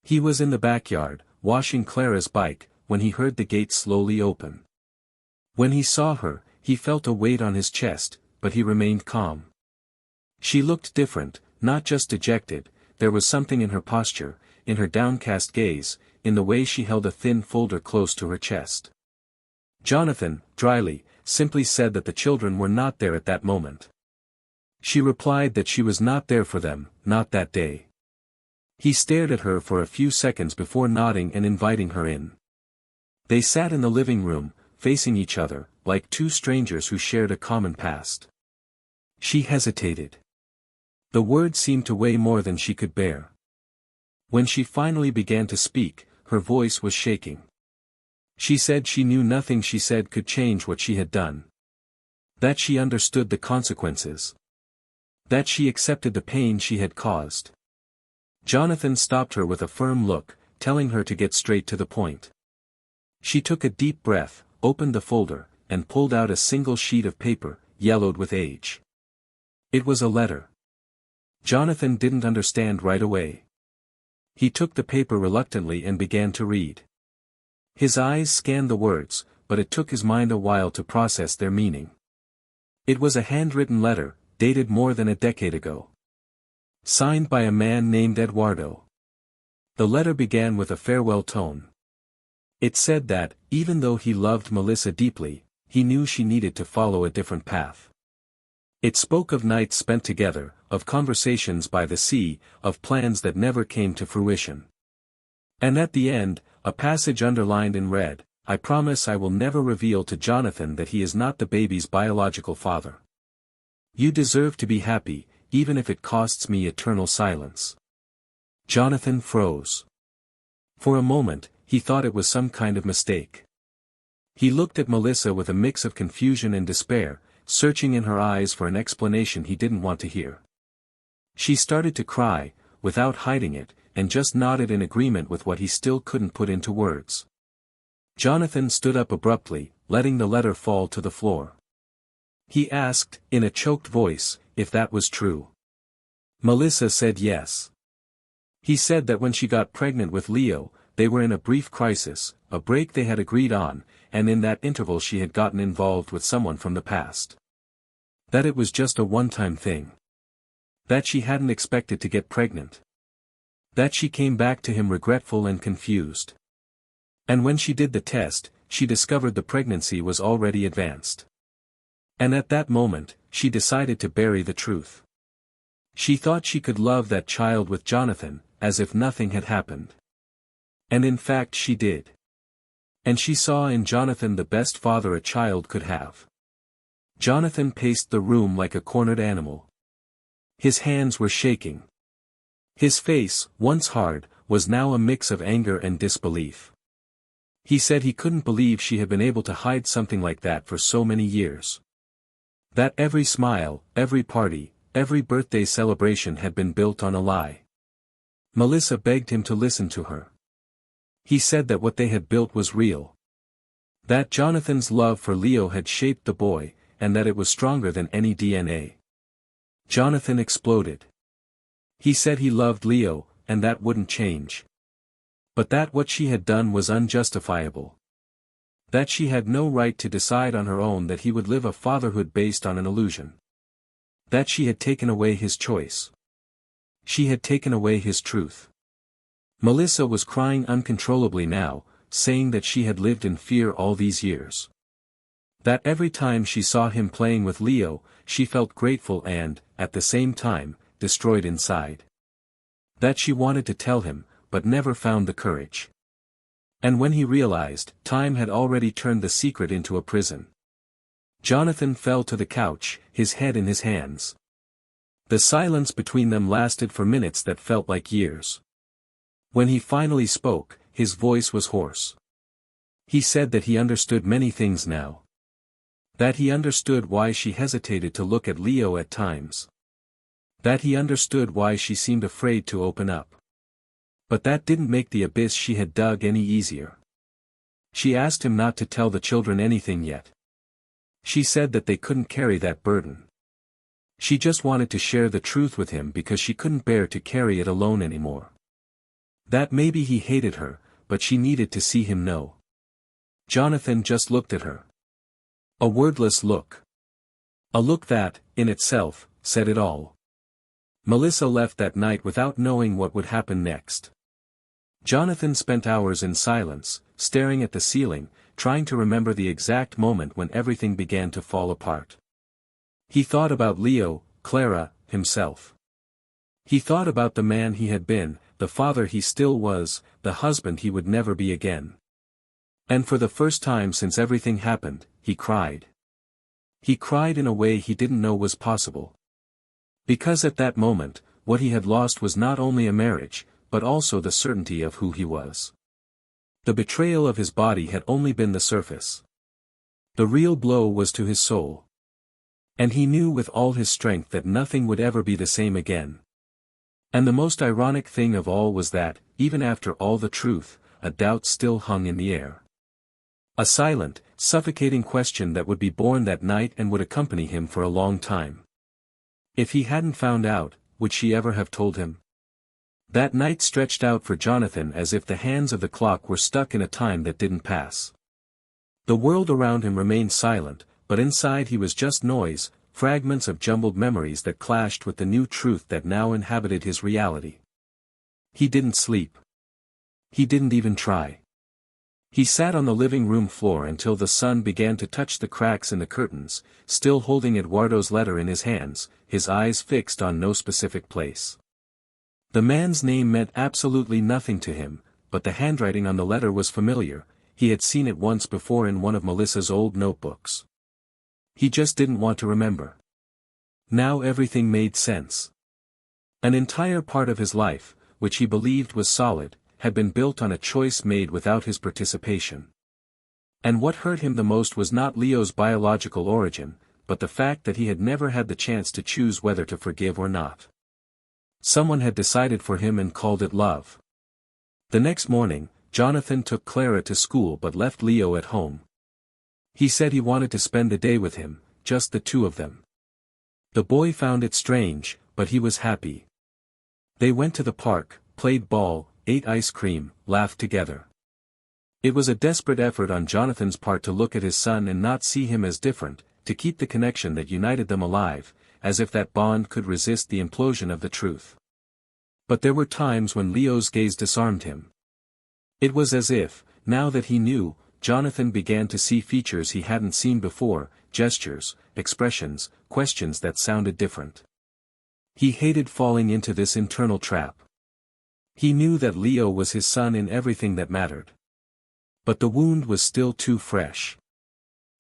He was in the backyard, washing Clara's bike, when he heard the gate slowly open. When he saw her, he felt a weight on his chest, but he remained calm. She looked different, not just dejected, there was something in her posture, in her downcast gaze, in the way she held a thin folder close to her chest. Jonathan, dryly, simply said that the children were not there at that moment. She replied that she was not there for them, not that day. He stared at her for a few seconds before nodding and inviting her in. They sat in the living room, facing each other, like two strangers who shared a common past. She hesitated. The words seemed to weigh more than she could bear. When she finally began to speak, her voice was shaking. She said she knew nothing she said could change what she had done. That she understood the consequences. That she accepted the pain she had caused. Jonathan stopped her with a firm look, telling her to get straight to the point. She took a deep breath, opened the folder, and pulled out a single sheet of paper, yellowed with age. It was a letter. Jonathan didn't understand right away. He took the paper reluctantly and began to read. His eyes scanned the words, but it took his mind a while to process their meaning. It was a handwritten letter, dated more than a decade ago. Signed by a man named Eduardo. The letter began with a farewell tone. It said that, even though he loved Melissa deeply, he knew she needed to follow a different path. It spoke of nights spent together, of conversations by the sea, of plans that never came to fruition. And at the end, a passage underlined in red, "I promise I will never reveal to Jonathan that he is not the baby's biological father. You deserve to be happy, even if it costs me eternal silence." Jonathan froze. For a moment, he thought it was some kind of mistake. He looked at Melissa with a mix of confusion and despair, searching in her eyes for an explanation he didn't want to hear. She started to cry, without hiding it, and just nodded in agreement with what he still couldn't put into words. Jonathan stood up abruptly, letting the letter fall to the floor. He asked, in a choked voice, if that was true. Melissa said yes. He said that when she got pregnant with Leo, they were in a brief crisis, a break they had agreed on, and in that interval she had gotten involved with someone from the past. That it was just a one-time thing. That she hadn't expected to get pregnant. That she came back to him regretful and confused. And when she did the test, she discovered the pregnancy was already advanced. And at that moment, she decided to bury the truth. She thought she could love that child with Jonathan, as if nothing had happened. And in fact she did. And she saw in Jonathan the best father a child could have. Jonathan paced the room like a cornered animal. His hands were shaking. His face, once hard, was now a mix of anger and disbelief. He said he couldn't believe she had been able to hide something like that for so many years. That every smile, every party, every birthday celebration had been built on a lie. Melissa begged him to listen to her. He said that what they had built was real. That Jonathan's love for Leo had shaped the boy, and that it was stronger than any DNA. Jonathan exploded. He said he loved Leo, and that wouldn't change. But that what she had done was unjustifiable. That she had no right to decide on her own that he would live a fatherhood based on an illusion. That she had taken away his choice. She had taken away his truth. Melissa was crying uncontrollably now, saying that she had lived in fear all these years. That every time she saw him playing with Leo, she felt grateful and, at the same time, destroyed inside. That she wanted to tell him, but never found the courage. And when he realized, time had already turned the secret into a prison. Jonathan fell to the couch, his head in his hands. The silence between them lasted for minutes that felt like years. When he finally spoke, his voice was hoarse. He said that he understood many things now. That he understood why she hesitated to look at Leo at times. That he understood why she seemed afraid to open up. But that didn't make the abyss she had dug any easier. She asked him not to tell the children anything yet. She said that they couldn't carry that burden. She just wanted to share the truth with him because she couldn't bear to carry it alone anymore. That maybe he hated her, but she needed to see him know. Jonathan just looked at her. A wordless look. A look that, in itself, said it all. Melissa left that night without knowing what would happen next. Jonathan spent hours in silence, staring at the ceiling, trying to remember the exact moment when everything began to fall apart. He thought about Leo, Clara, himself. He thought about the man he had been, the father he still was, the husband he would never be again. And for the first time since everything happened, he cried. He cried in a way he didn't know was possible. Because at that moment, what he had lost was not only a marriage, but also the certainty of who he was. The betrayal of his body had only been the surface. The real blow was to his soul. And he knew with all his strength that nothing would ever be the same again. And the most ironic thing of all was that, even after all the truth, a doubt still hung in the air. A silent, suffocating question that would be born that night and would accompany him for a long time. If he hadn't found out, would she ever have told him? That night stretched out for Jonathan as if the hands of the clock were stuck in a time that didn't pass. The world around him remained silent, but inside he was just noise, fragments of jumbled memories that clashed with the new truth that now inhabited his reality. He didn't sleep. He didn't even try. He sat on the living room floor until the sun began to touch the cracks in the curtains, still holding Eduardo's letter in his hands, his eyes fixed on no specific place. The man's name meant absolutely nothing to him, but the handwriting on the letter was familiar. He had seen it once before in one of Melissa's old notebooks. He just didn't want to remember. Now everything made sense. An entire part of his life, which he believed was solid, had been built on a choice made without his participation. And what hurt him the most was not Leo's biological origin, but the fact that he had never had the chance to choose whether to forgive or not. Someone had decided for him and called it love. The next morning, Jonathan took Clara to school but left Leo at home. He said he wanted to spend the day with him, just the two of them. The boy found it strange, but he was happy. They went to the park, played ball, ate ice cream, laughed together. It was a desperate effort on Jonathan's part to look at his son and not see him as different, to keep the connection that united them alive, as if that bond could resist the implosion of the truth. But there were times when Leo's gaze disarmed him. It was as if, now that he knew, Jonathan began to see features he hadn't seen before, gestures, expressions, questions that sounded different. He hated falling into this internal trap. He knew that Leo was his son in everything that mattered. But the wound was still too fresh.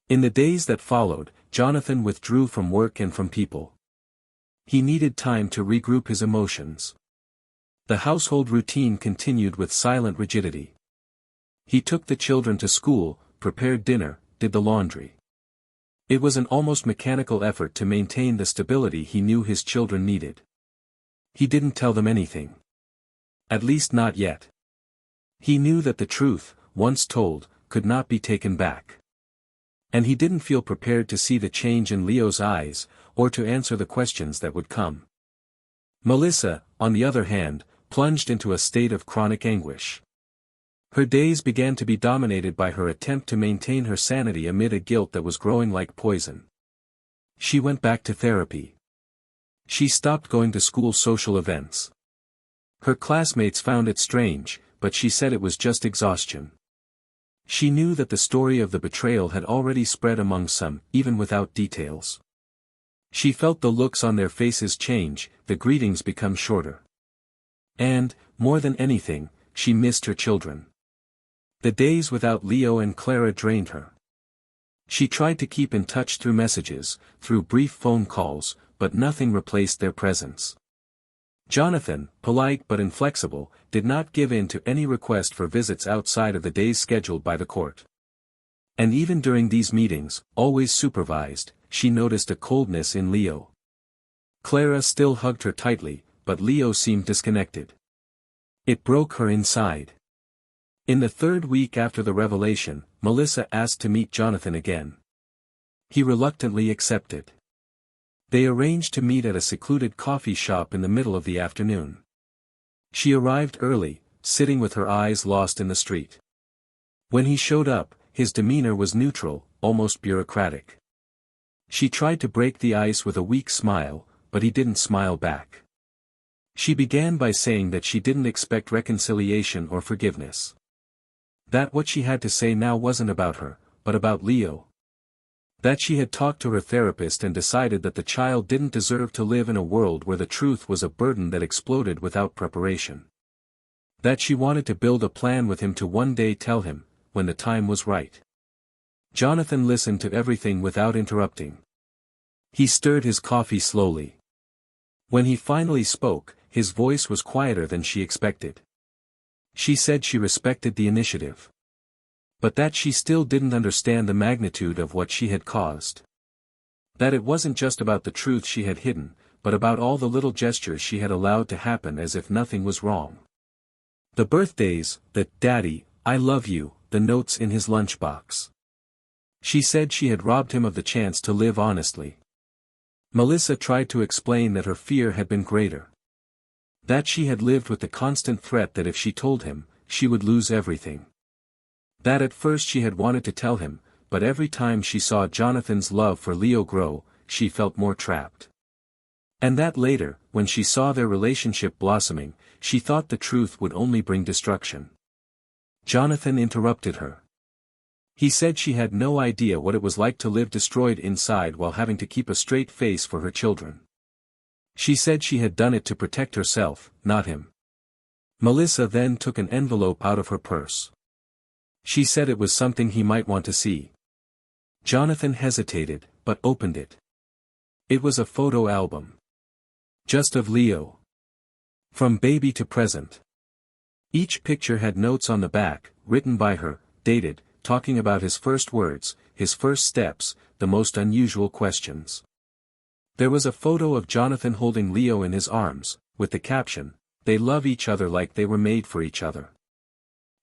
In the days that followed, Jonathan withdrew from work and from people. He needed time to regroup his emotions. The household routine continued with silent rigidity. He took the children to school, prepared dinner, did the laundry. It was an almost mechanical effort to maintain the stability he knew his children needed. He didn't tell them anything. At least not yet. He knew that the truth, once told, could not be taken back. And he didn't feel prepared to see the change in Leo's eyes, or to answer the questions that would come. Melissa, on the other hand, plunged into a state of chronic anguish. Her days began to be dominated by her attempt to maintain her sanity amid a guilt that was growing like poison. She went back to therapy. She stopped going to school social events. Her classmates found it strange, but she said it was just exhaustion. She knew that the story of the betrayal had already spread among some, even without details. She felt the looks on their faces change, the greetings become shorter. And, more than anything, she missed her children. The days without Leo and Clara drained her. She tried to keep in touch through messages, through brief phone calls, but nothing replaced their presence. Jonathan, polite but inflexible, did not give in to any request for visits outside of the days scheduled by the court. And even during these meetings, always supervised, she noticed a coldness in Leo. Clara still hugged her tightly, but Leo seemed disconnected. It broke her inside. In the third week after the revelation, Melissa asked to meet Jonathan again. He reluctantly accepted. They arranged to meet at a secluded coffee shop in the middle of the afternoon. She arrived early, sitting with her eyes lost in the street. When he showed up, his demeanor was neutral, almost bureaucratic. She tried to break the ice with a weak smile, but he didn't smile back. She began by saying that she didn't expect reconciliation or forgiveness. That what she had to say now wasn't about her, but about Leo. That she had talked to her therapist and decided that the child didn't deserve to live in a world where the truth was a burden that exploded without preparation. That she wanted to build a plan with him to one day tell him, when the time was right. Jonathan listened to everything without interrupting. He stirred his coffee slowly. When he finally spoke, his voice was quieter than she expected. She said she respected the initiative. But that she still didn't understand the magnitude of what she had caused. That it wasn't just about the truth she had hidden, but about all the little gestures she had allowed to happen as if nothing was wrong. The birthdays, the "Daddy, I love you," the notes in his lunchbox. She said she had robbed him of the chance to live honestly. Melissa tried to explain that her fear had been greater. That she had lived with the constant threat that if she told him, she would lose everything. That at first she had wanted to tell him, but every time she saw Jonathan's love for Leo grow, she felt more trapped. And that later, when she saw their relationship blossoming, she thought the truth would only bring destruction. Jonathan interrupted her. He said she had no idea what it was like to live destroyed inside while having to keep a straight face for her children. She said she had done it to protect herself, not him. Melissa then took an envelope out of her purse. She said it was something he might want to see. Jonathan hesitated, but opened it. It was a photo album. Just of Leo. From baby to present. Each picture had notes on the back, written by her, dated, talking about his first words, his first steps, the most unusual questions. There was a photo of Jonathan holding Leo in his arms, with the caption, "They love each other like they were made for each other."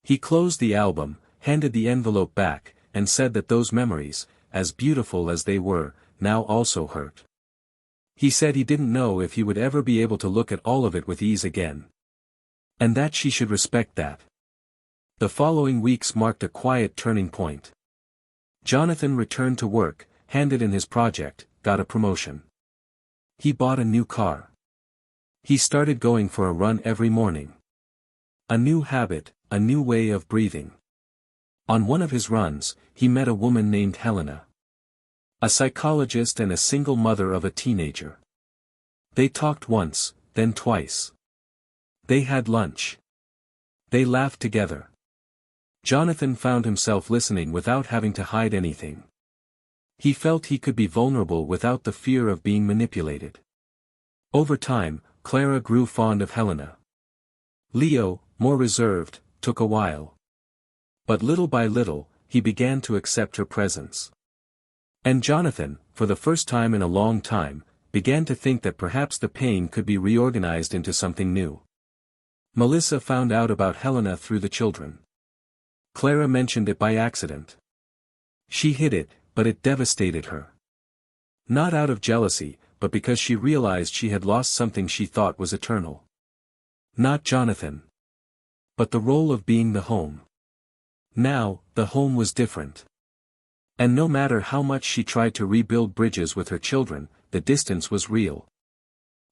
He closed the album, handed the envelope back, and said that those memories, as beautiful as they were, now also hurt. He said he didn't know if he would ever be able to look at all of it with ease again. And that she should respect that. The following weeks marked a quiet turning point. Jonathan returned to work, handed in his project, got a promotion. He bought a new car. He started going for a run every morning. A new habit, a new way of breathing. On one of his runs, he met a woman named Helena. A psychologist and a single mother of a teenager. They talked once, then twice. They had lunch. They laughed together. Jonathan found himself listening without having to hide anything. He felt he could be vulnerable without the fear of being manipulated. Over time, Clara grew fond of Helena. Leo, more reserved, took a while. But little by little, he began to accept her presence. And Jonathan, for the first time in a long time, began to think that perhaps the pain could be reorganized into something new. Melissa found out about Helena through the children. Clara mentioned it by accident. She hid it, but it devastated her. Not out of jealousy, but because she realized she had lost something she thought was eternal. Not Jonathan. But the role of being the home. Now, the home was different. And no matter how much she tried to rebuild bridges with her children, the distance was real.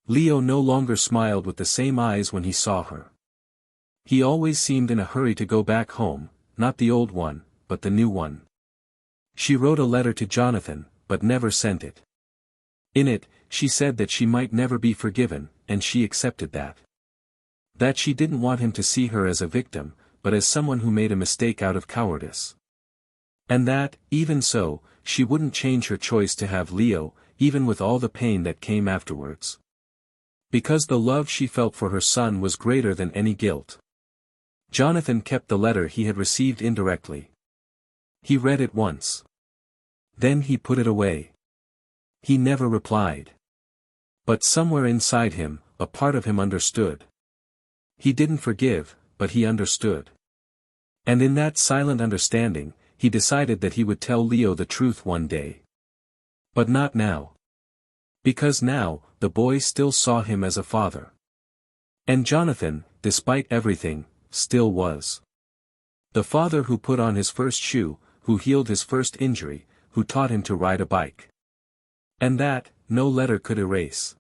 Leo no longer smiled with the same eyes when he saw her. He always seemed in a hurry to go back home, not the old one, but the new one. She wrote a letter to Jonathan, but never sent it. In it, she said that she might never be forgiven, and she accepted that. That she didn't want him to see her as a victim, but as someone who made a mistake out of cowardice. And that, even so, she wouldn't change her choice to have Leo, even with all the pain that came afterwards. Because the love she felt for her son was greater than any guilt. Jonathan kept the letter he had received indirectly. He read it once. Then he put it away. He never replied. But somewhere inside him, a part of him understood. He didn't forgive, but he understood. And in that silent understanding, he decided that he would tell Leo the truth one day. But not now. Because now, the boy still saw him as a father. And Jonathan, despite everything, still was. The father who put on his first shoe, who healed his first injury, who taught him to ride a bike. And that, no letter could erase.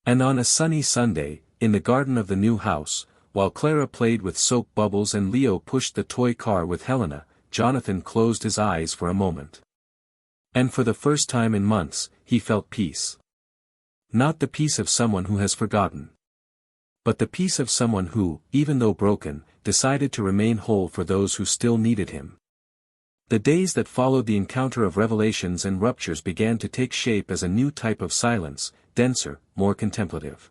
And on a sunny Sunday, in the garden of the new house, while Clara played with soap bubbles and Leo pushed the toy car with Helena, Jonathan closed his eyes for a moment. And for the first time in months, he felt peace. Not the peace of someone who has forgotten. But the peace of someone who, even though broken, decided to remain whole for those who still needed him. The days that followed the encounter of revelations and ruptures began to take shape as a new type of silence, denser, more contemplative.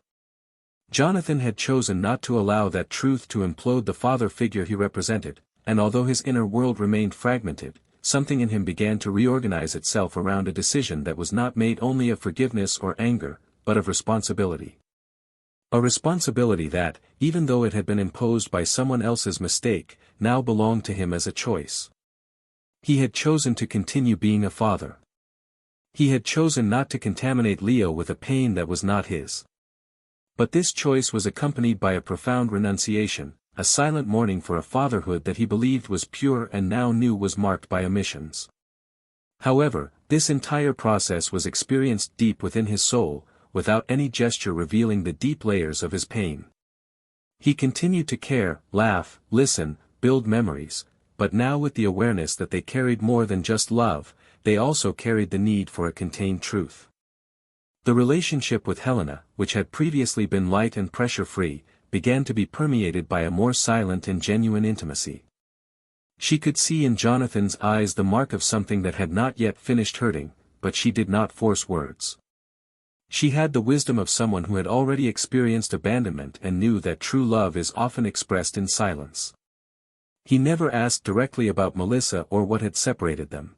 Jonathan had chosen not to allow that truth to implode the father figure he represented, and although his inner world remained fragmented, something in him began to reorganize itself around a decision that was not made only of forgiveness or anger, but of responsibility. A responsibility that, even though it had been imposed by someone else's mistake, now belonged to him as a choice. He had chosen to continue being a father. He had chosen not to contaminate Leo with a pain that was not his. But this choice was accompanied by a profound renunciation, a silent mourning for a fatherhood that he believed was pure and now knew was marked by omissions. However, this entire process was experienced deep within his soul, without any gesture revealing the deep layers of his pain. He continued to care, laugh, listen, build memories, but now with the awareness that they carried more than just love, they also carried the need for a contained truth. The relationship with Helena, which had previously been light and pressure-free, began to be permeated by a more silent and genuine intimacy. She could see in Jonathan's eyes the mark of something that had not yet finished hurting, but she did not force words. She had the wisdom of someone who had already experienced abandonment and knew that true love is often expressed in silence. He never asked directly about Melissa or what had separated them.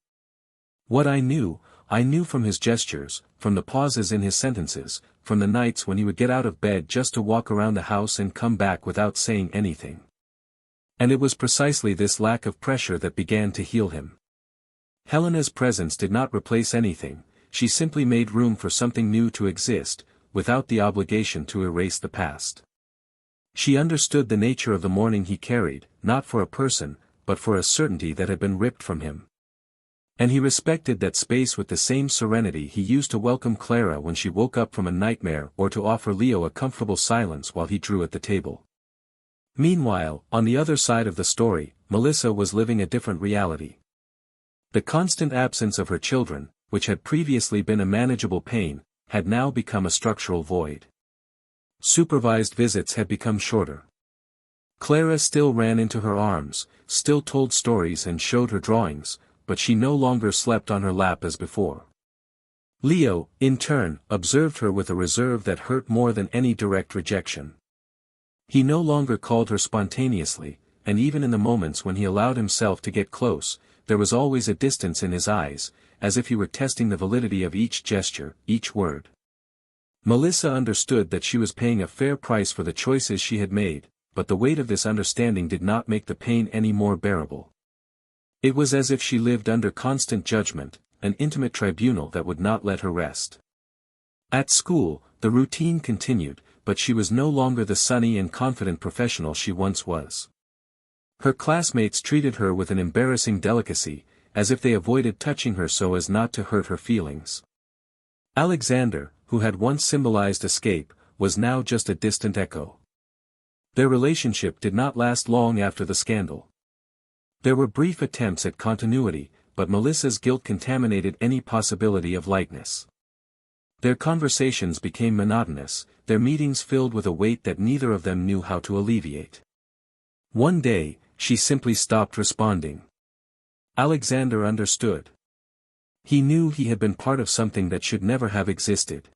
What I knew from his gestures, from the pauses in his sentences, from the nights when he would get out of bed just to walk around the house and come back without saying anything. And it was precisely this lack of pressure that began to heal him. Helena's presence did not replace anything, she simply made room for something new to exist, without the obligation to erase the past. She understood the nature of the mourning he carried, not for a person, but for a certainty that had been ripped from him. And he respected that space with the same serenity he used to welcome Clara when she woke up from a nightmare or to offer Leo a comfortable silence while he drew at the table. Meanwhile, on the other side of the story, Melissa was living a different reality. The constant absence of her children, which had previously been a manageable pain, had now become a structural void. Supervised visits had become shorter. Clara still ran into her arms, still told stories and showed her drawings, but she no longer slept on her lap as before. Leo, in turn, observed her with a reserve that hurt more than any direct rejection. He no longer called her spontaneously, and even in the moments when he allowed himself to get close, there was always a distance in his eyes, as if he were testing the validity of each gesture, each word. Melissa understood that she was paying a fair price for the choices she had made, but the weight of this understanding did not make the pain any more bearable. It was as if she lived under constant judgment, an intimate tribunal that would not let her rest. At school, the routine continued, but she was no longer the sunny and confident professional she once was. Her classmates treated her with an embarrassing delicacy, as if they avoided touching her so as not to hurt her feelings. Alexander, who had once symbolized escape, was now just a distant echo. Their relationship did not last long after the scandal. There were brief attempts at continuity, but Melissa's guilt contaminated any possibility of lightness. Their conversations became monotonous, their meetings filled with a weight that neither of them knew how to alleviate. One day, she simply stopped responding. Alexander understood. He knew he had been part of something that should never have existed.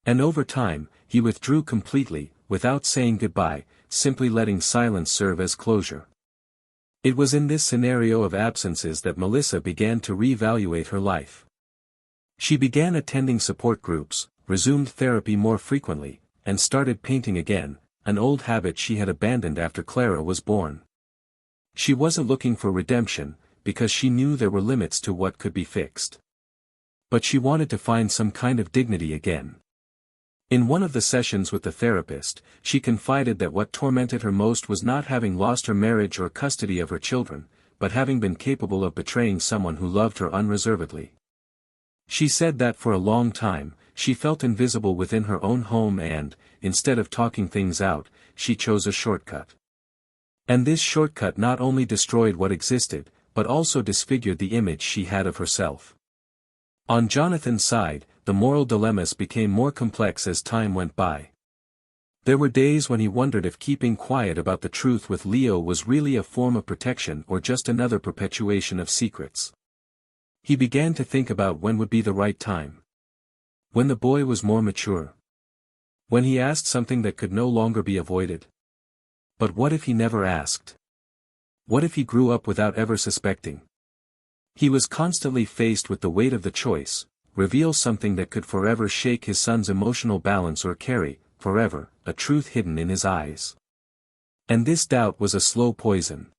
And over time, he withdrew completely, without saying goodbye, simply letting silence serve as closure. It was in this scenario of absences that Melissa began to reevaluate her life. She began attending support groups, resumed therapy more frequently, and started painting again, an old habit she had abandoned after Clara was born. She wasn't looking for redemption, because she knew there were limits to what could be fixed. But she wanted to find some kind of dignity again. In one of the sessions with the therapist, she confided that what tormented her most was not having lost her marriage or custody of her children, but having been capable of betraying someone who loved her unreservedly. She said that for a long time, she felt invisible within her own home and, instead of talking things out, she chose a shortcut. And this shortcut not only destroyed what existed, but also disfigured the image she had of herself. On Jonathan's side, the moral dilemmas became more complex as time went by. There were days when he wondered if keeping quiet about the truth with Leo was really a form of protection or just another perpetuation of secrets. He began to think about when would be the right time. When the boy was more mature. When he asked something that could no longer be avoided. But what if he never asked? What if he grew up without ever suspecting? He was constantly faced with the weight of the choice: reveal something that could forever shake his son's emotional balance or carry, forever, a truth hidden in his eyes. And this doubt was a slow poison.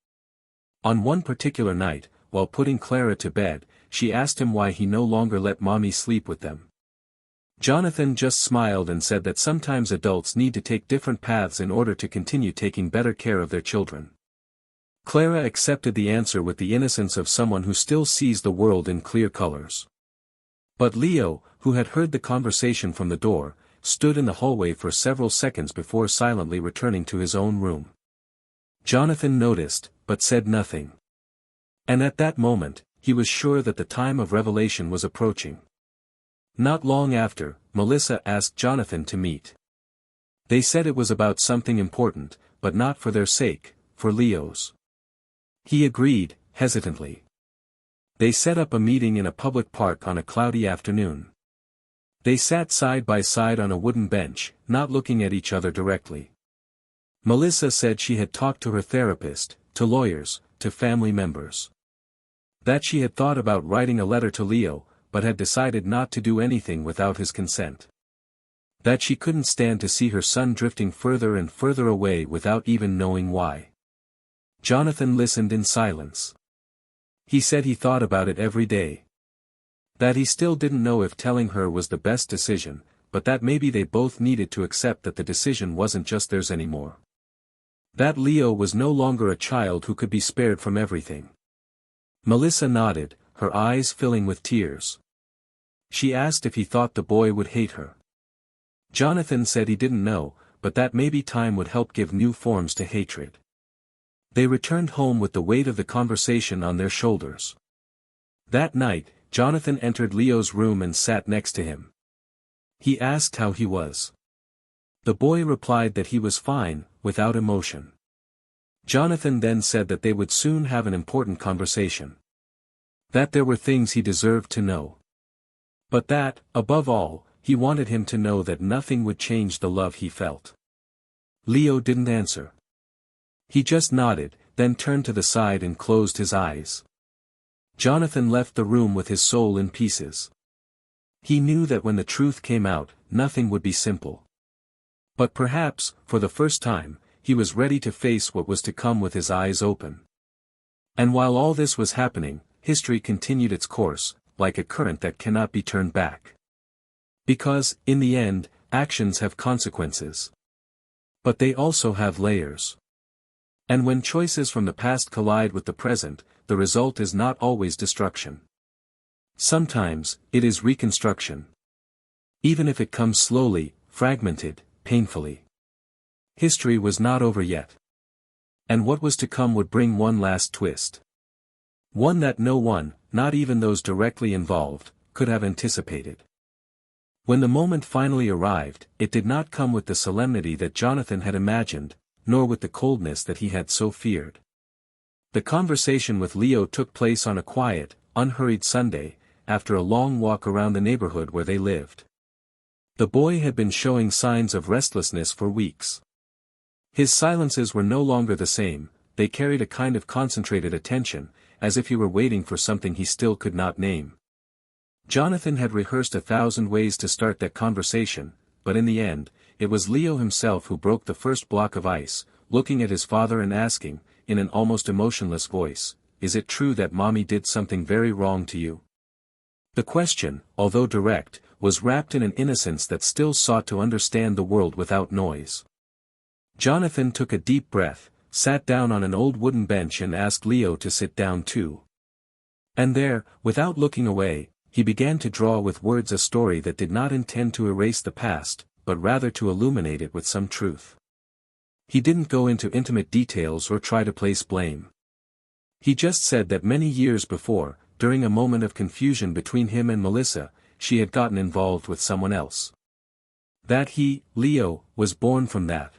On one particular night, while putting Clara to bed, she asked him why he no longer let mommy sleep with them. Jonathan just smiled and said that sometimes adults need to take different paths in order to continue taking better care of their children. Clara accepted the answer with the innocence of someone who still sees the world in clear colors. But Leo, who had heard the conversation from the door, stood in the hallway for several seconds before silently returning to his own room. Jonathan noticed, but said nothing. And at that moment, he was sure that the time of revelation was approaching. Not long after, Melissa asked Jonathan to meet. They said it was about something important, but not for their sake, for Leo's. He agreed, hesitantly. They set up a meeting in a public park on a cloudy afternoon. They sat side by side on a wooden bench, not looking at each other directly. Melissa said she had talked to her therapist, to lawyers, to family members. That she had thought about writing a letter to Leo, but had decided not to do anything without his consent. That she couldn't stand to see her son drifting further and further away without even knowing why. Jonathan listened in silence. He said he thought about it every day. That he still didn't know if telling her was the best decision, but that maybe they both needed to accept that the decision wasn't just theirs anymore. That Leo was no longer a child who could be spared from everything. Melissa nodded, her eyes filling with tears. She asked if he thought the boy would hate her. Jonathan said he didn't know, but that maybe time would help give new forms to hatred. They returned home with the weight of the conversation on their shoulders. That night, Jonathan entered Leo's room and sat next to him. He asked how he was. The boy replied that he was fine, without emotion. Jonathan then said that they would soon have an important conversation. That there were things he deserved to know. But that, above all, he wanted him to know that nothing would change the love he felt. Leo didn't answer. He just nodded, then turned to the side and closed his eyes. Jonathan left the room with his soul in pieces. He knew that when the truth came out, nothing would be simple. But perhaps, for the first time, he was ready to face what was to come with his eyes open. And while all this was happening, history continued its course, like a current that cannot be turned back. Because, in the end, actions have consequences. But they also have layers. And when choices from the past collide with the present, the result is not always destruction. Sometimes, it is reconstruction. Even if it comes slowly, fragmented, painfully. History was not over yet. And what was to come would bring one last twist. One that no one, not even those directly involved, could have anticipated. When the moment finally arrived, it did not come with the solemnity that Jonathan had imagined, nor with the coldness that he had so feared. The conversation with Leo took place on a quiet, unhurried Sunday, after a long walk around the neighborhood where they lived. The boy had been showing signs of restlessness for weeks. His silences were no longer the same, they carried a kind of concentrated attention, as if he were waiting for something he still could not name. Jonathan had rehearsed 1,000 ways to start that conversation, but in the end, it was Leo himself who broke the first block of ice, looking at his father and asking, in an almost emotionless voice, "Is it true that Mommy did something very wrong to you?" The question, although direct, was wrapped in an innocence that still sought to understand the world without noise. Jonathan took a deep breath, sat down on an old wooden bench and asked Leo to sit down too. And there, without looking away, he began to draw with words a story that did not intend to erase the past, but rather to illuminate it with some truth. He didn't go into intimate details or try to place blame. He just said that many years before, during a moment of confusion between him and Melissa, she had gotten involved with someone else. That he, Leo, was born from that.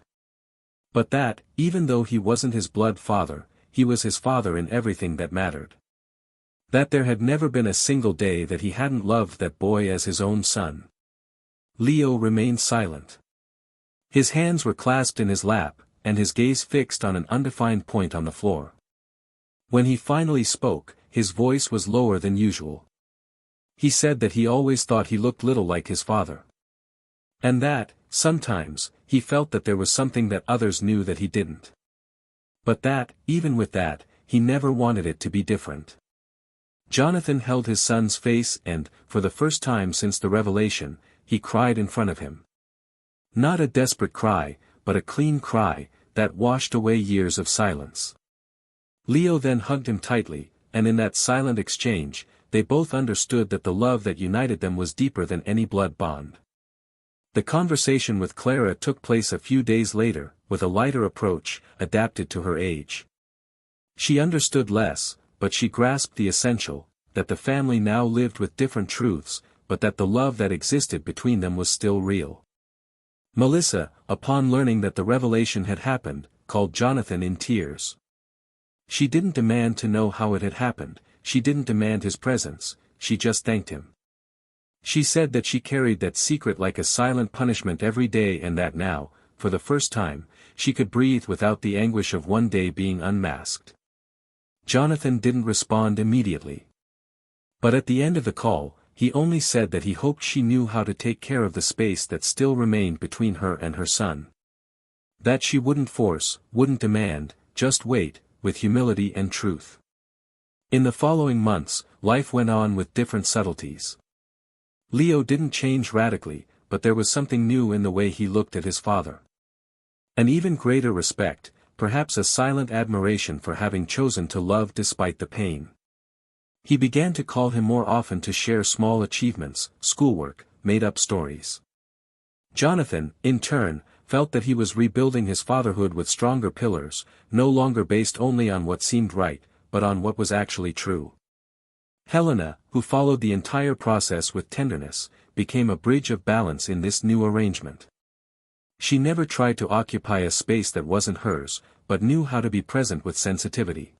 But that, even though he wasn't his blood father, he was his father in everything that mattered. That there had never been a single day that he hadn't loved that boy as his own son. Leo remained silent. His hands were clasped in his lap, and his gaze fixed on an undefined point on the floor. When he finally spoke, his voice was lower than usual. He said that he always thought he looked little like his father. And that, sometimes, he felt that there was something that others knew that he didn't. But that, even with that, he never wanted it to be different. Jonathan held his son's face and, for the first time since the revelation, he cried in front of him. Not a desperate cry, but a clean cry, that washed away years of silence. Leo then hugged him tightly, and in that silent exchange, they both understood that the love that united them was deeper than any blood bond. The conversation with Clara took place a few days later, with a lighter approach, adapted to her age. She understood less, but she grasped the essential, that the family now lived with different truths, but that the love that existed between them was still real. Melissa, upon learning that the revelation had happened, called Jonathan in tears. She didn't demand to know how it had happened, she didn't demand his presence, she just thanked him. She said that she carried that secret like a silent punishment every day and that now, for the first time, she could breathe without the anguish of one day being unmasked. Jonathan didn't respond immediately. But at the end of the call, he only said that he hoped she knew how to take care of the space that still remained between her and her son. That she wouldn't force, wouldn't demand, just wait, with humility and truth. In the following months, life went on with different subtleties. Leo didn't change radically, but there was something new in the way he looked at his father. An even greater respect, perhaps a silent admiration for having chosen to love despite the pain. He began to call him more often to share small achievements, schoolwork, made-up stories. Jonathan, in turn, felt that he was rebuilding his fatherhood with stronger pillars, no longer based only on what seemed right, but on what was actually true. Helena, who followed the entire process with tenderness, became a bridge of balance in this new arrangement. She never tried to occupy a space that wasn't hers, but knew how to be present with sensitivity.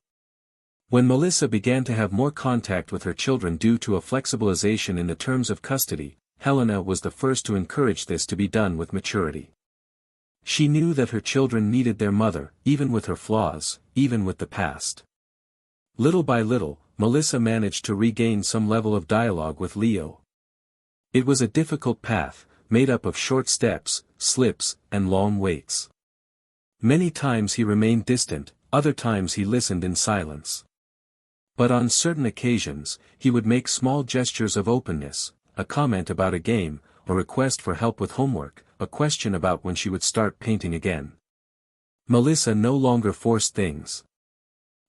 When Melissa began to have more contact with her children due to a flexibilization in the terms of custody, Helena was the first to encourage this to be done with maturity. She knew that her children needed their mother, even with her flaws, even with the past. Little by little, Melissa managed to regain some level of dialogue with Leo. It was a difficult path, made up of short steps, slips, and long waits. Many times he remained distant, other times he listened in silence. But on certain occasions, he would make small gestures of openness, a comment about a game, a request for help with homework, a question about when she would start painting again. Melissa no longer forced things.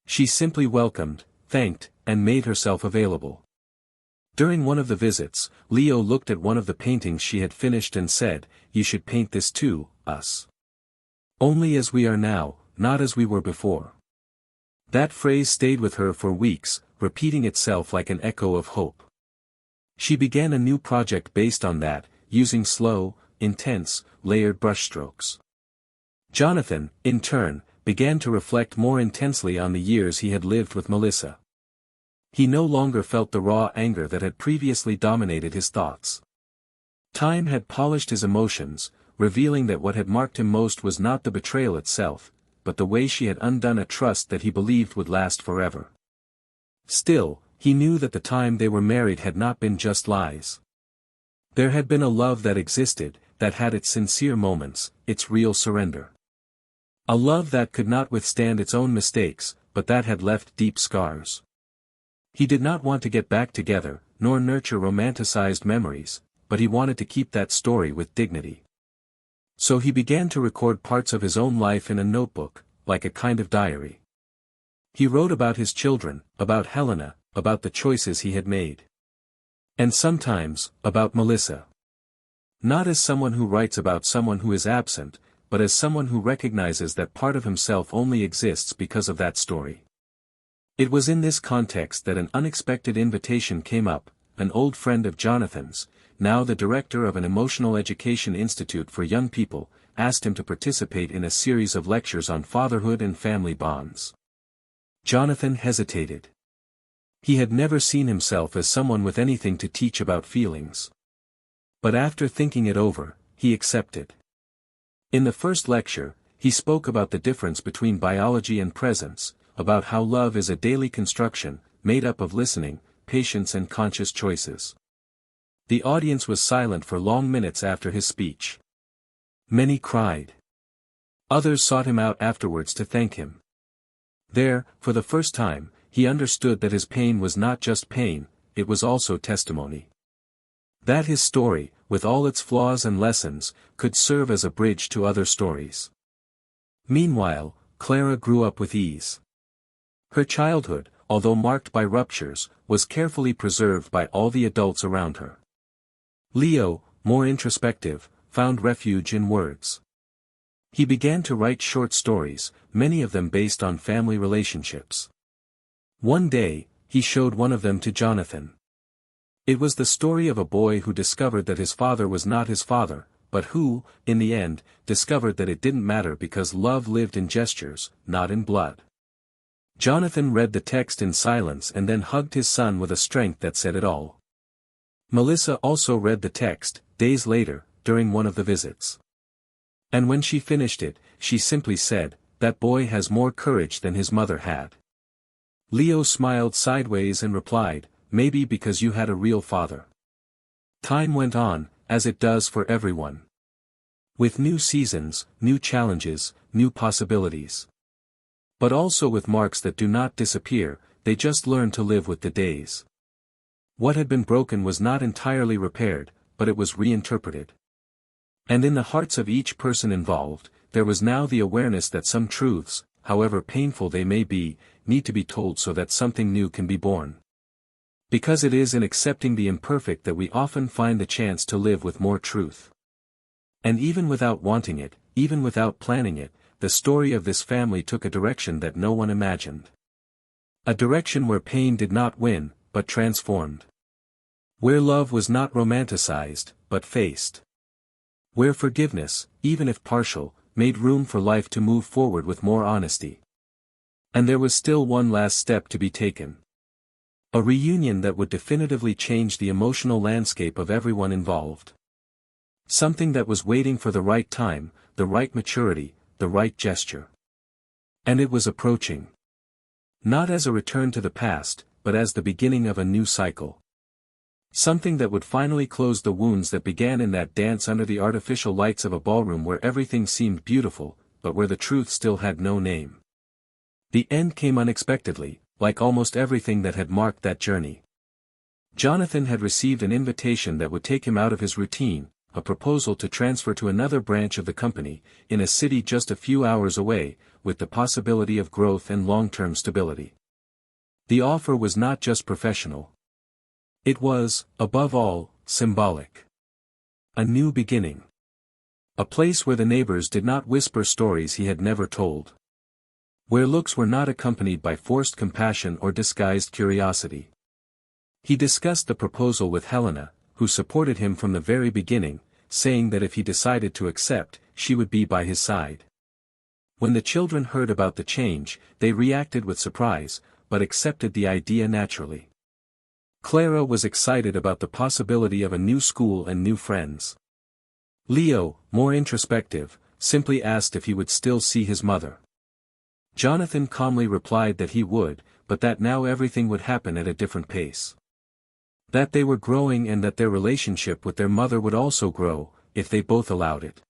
She simply welcomed, thanked, and made herself available. During one of the visits, Leo looked at one of the paintings she had finished and said, "You should paint this too, us. Only as we are now, not as we were before." That phrase stayed with her for weeks, repeating itself like an echo of hope. She began a new project based on that, using slow, intense, layered brushstrokes. Jonathan, in turn, began to reflect more intensely on the years he had lived with Melissa. He no longer felt the raw anger that had previously dominated his thoughts. Time had polished his emotions, revealing that what had marked him most was not the betrayal itself, but the way she had undone a trust that he believed would last forever. Still, he knew that the time they were married had not been just lies. There had been a love that existed, that had its sincere moments, its real surrender. A love that could not withstand its own mistakes, but that had left deep scars. He did not want to get back together, nor nurture romanticized memories, but he wanted to keep that story with dignity. So he began to record parts of his own life in a notebook, like a kind of diary. He wrote about his children, about Helena, about the choices he had made. And sometimes, about Melissa. Not as someone who writes about someone who is absent, but as someone who recognizes that part of himself only exists because of that story. It was in this context that an unexpected invitation came up. An old friend of Jonathan's, now the director of an emotional education institute for young people, asked him to participate in a series of lectures on fatherhood and family bonds. Jonathan hesitated. He had never seen himself as someone with anything to teach about feelings. But after thinking it over, he accepted. In the first lecture, he spoke about the difference between biology and presence, about how love is a daily construction, made up of listening, patience and conscious choices. The audience was silent for long minutes after his speech. Many cried. Others sought him out afterwards to thank him. There, for the first time, he understood that his pain was not just pain, it was also testimony. That his story, with all its flaws and lessons, could serve as a bridge to other stories. Meanwhile, Clara grew up with ease. Her childhood, although marked by ruptures, was carefully preserved by all the adults around her. Leo, more introspective, found refuge in words. He began to write short stories, many of them based on family relationships. One day, he showed one of them to Jonathan. It was the story of a boy who discovered that his father was not his father, but who, in the end, discovered that it didn't matter because love lived in gestures, not in blood. Jonathan read the text in silence and then hugged his son with a strength that said it all. Melissa also read the text, days later, during one of the visits. And when she finished it, she simply said, "That boy has more courage than his mother had." Leo smiled sideways and replied, "Maybe because you had a real father." Time went on, as it does for everyone. With new seasons, new challenges, new possibilities. But also with marks that do not disappear, they just learn to live with the days. What had been broken was not entirely repaired, but it was reinterpreted. And in the hearts of each person involved, there was now the awareness that some truths, however painful they may be, need to be told so that something new can be born. Because it is in accepting the imperfect that we often find the chance to live with more truth. And even without wanting it, even without planning it, the story of this family took a direction that no one imagined. A direction where pain did not win, but transformed. Where love was not romanticized, but faced. Where forgiveness, even if partial, made room for life to move forward with more honesty. And there was still one last step to be taken. A reunion that would definitively change the emotional landscape of everyone involved. Something that was waiting for the right time, the right maturity, the right gesture. And it was approaching. Not as a return to the past, but as the beginning of a new cycle. Something that would finally close the wounds that began in that dance under the artificial lights of a ballroom where everything seemed beautiful, but where the truth still had no name. The end came unexpectedly, like almost everything that had marked that journey. Jonathan had received an invitation that would take him out of his routine, a proposal to transfer to another branch of the company, in a city just a few hours away, with the possibility of growth and long-term stability. The offer was not just professional. It was, above all, symbolic. A new beginning. A place where the neighbors did not whisper stories he had never told. Where looks were not accompanied by forced compassion or disguised curiosity. He discussed the proposal with Helena, who supported him from the very beginning, saying that if he decided to accept, she would be by his side. When the children heard about the change, they reacted with surprise, but accepted the idea naturally. Clara was excited about the possibility of a new school and new friends. Leo, more introspective, simply asked if he would still see his mother. Jonathan calmly replied that he would, but that now everything would happen at a different pace. That they were growing and that their relationship with their mother would also grow, if they both allowed it.